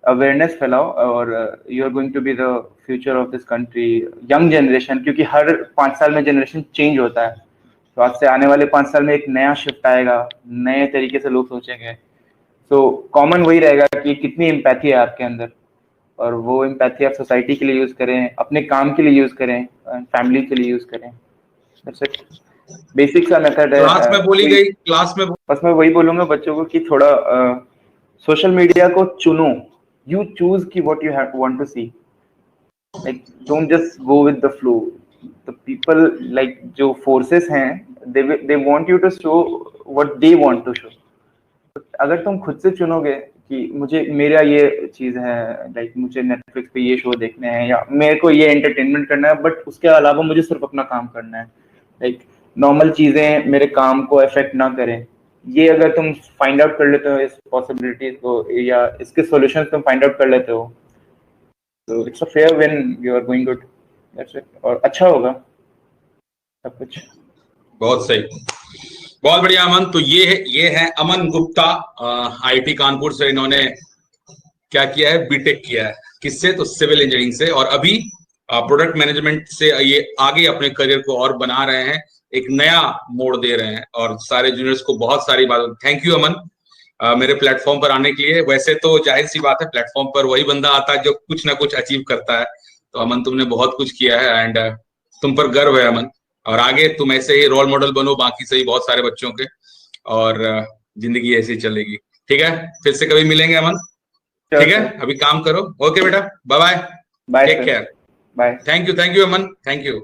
अवेयरनेस फैलाओ, और you are going to be the future of this country. Young generation, क्योंकि हर 5 साल में जनरेशन चेंज होता है, तो आज से आने वाले 5 साल में एक नया शिफ्ट आएगा, नए तरीके से लोग सोचेंगे। तो कॉमन वही रहेगा कि कितनी एम्पैथी है आपके अंदर, और वो एम्पैथी आप सोसाइटी के लिए यूज करें, अपने काम के लिए यूज करें, फैमिली के लिए यूज करें। दैट्स इट, बेसिक सा मेथड है। क्लास में बोली गई, क्लास में बस मैं वही बोलूंगा बच्चों को कि थोड़ा सोशल मीडिया को चुनो, यू चूज कि what you want to see, like don't just go with the flow. The people like जो फोर्सेस हैं, they want you to show what they want to show. अगर तुम खुद से चुनोगे कि मुझे मेरा ये चीज है, लाइक मुझे नेटफ्लिक्स पे ये शो देखने हैं, या मेरे को ये एंटरटेनमेंट करना है, बट उसके अलावा मुझे सिर्फ अपना काम करना है, लाइक नॉर्मल चीजें मेरे काम को अफेक्ट ना करें, ये अगर तुम फाइंड आउट कर लेते हो इस पॉसिबिलिटीज को, या इसके सॉल्यूशंस तुम फाइंड आउट कर लेते हो, तो it's a fair when you are going good. That's it, और अच्छा होगा सब कुछ। बहुत सही, बहुत बढ़िया अमन। तो ये है अमन गुप्ता, आईआईटी कानपुर से इन्होंने क्या किया है, बीटेक किया है। किससे? तो सिविल इंजीनियरिंग से, और अभी प्रोडक्ट मैनेजमेंट से ये आगे अपने करियर को और बना रहे हैं, एक नया मोड़ दे रहे हैं। और सारे जूनियर्स को बहुत सारी बात, थैंक यू अमन मेरे प्लेटफॉर्म पर आने के लिए। वैसे तो जाहिर सी बात है, प्लेटफॉर्म पर वही बंदा आता है जो कुछ ना कुछ अचीव करता है। तो अमन तुमने बहुत कुछ किया है, एंड तुम पर गर्व है अमन। और आगे तुम ऐसे ही रोल मॉडल बनो बाकी से ही बहुत सारे बच्चों के, और जिंदगी ऐसी चलेगी। ठीक है, फिर से कभी मिलेंगे अमन। ठीक है, अभी काम करो। ओके बेटा, bye bye, bye take sir, care, bye. Thank you Aman, thank you.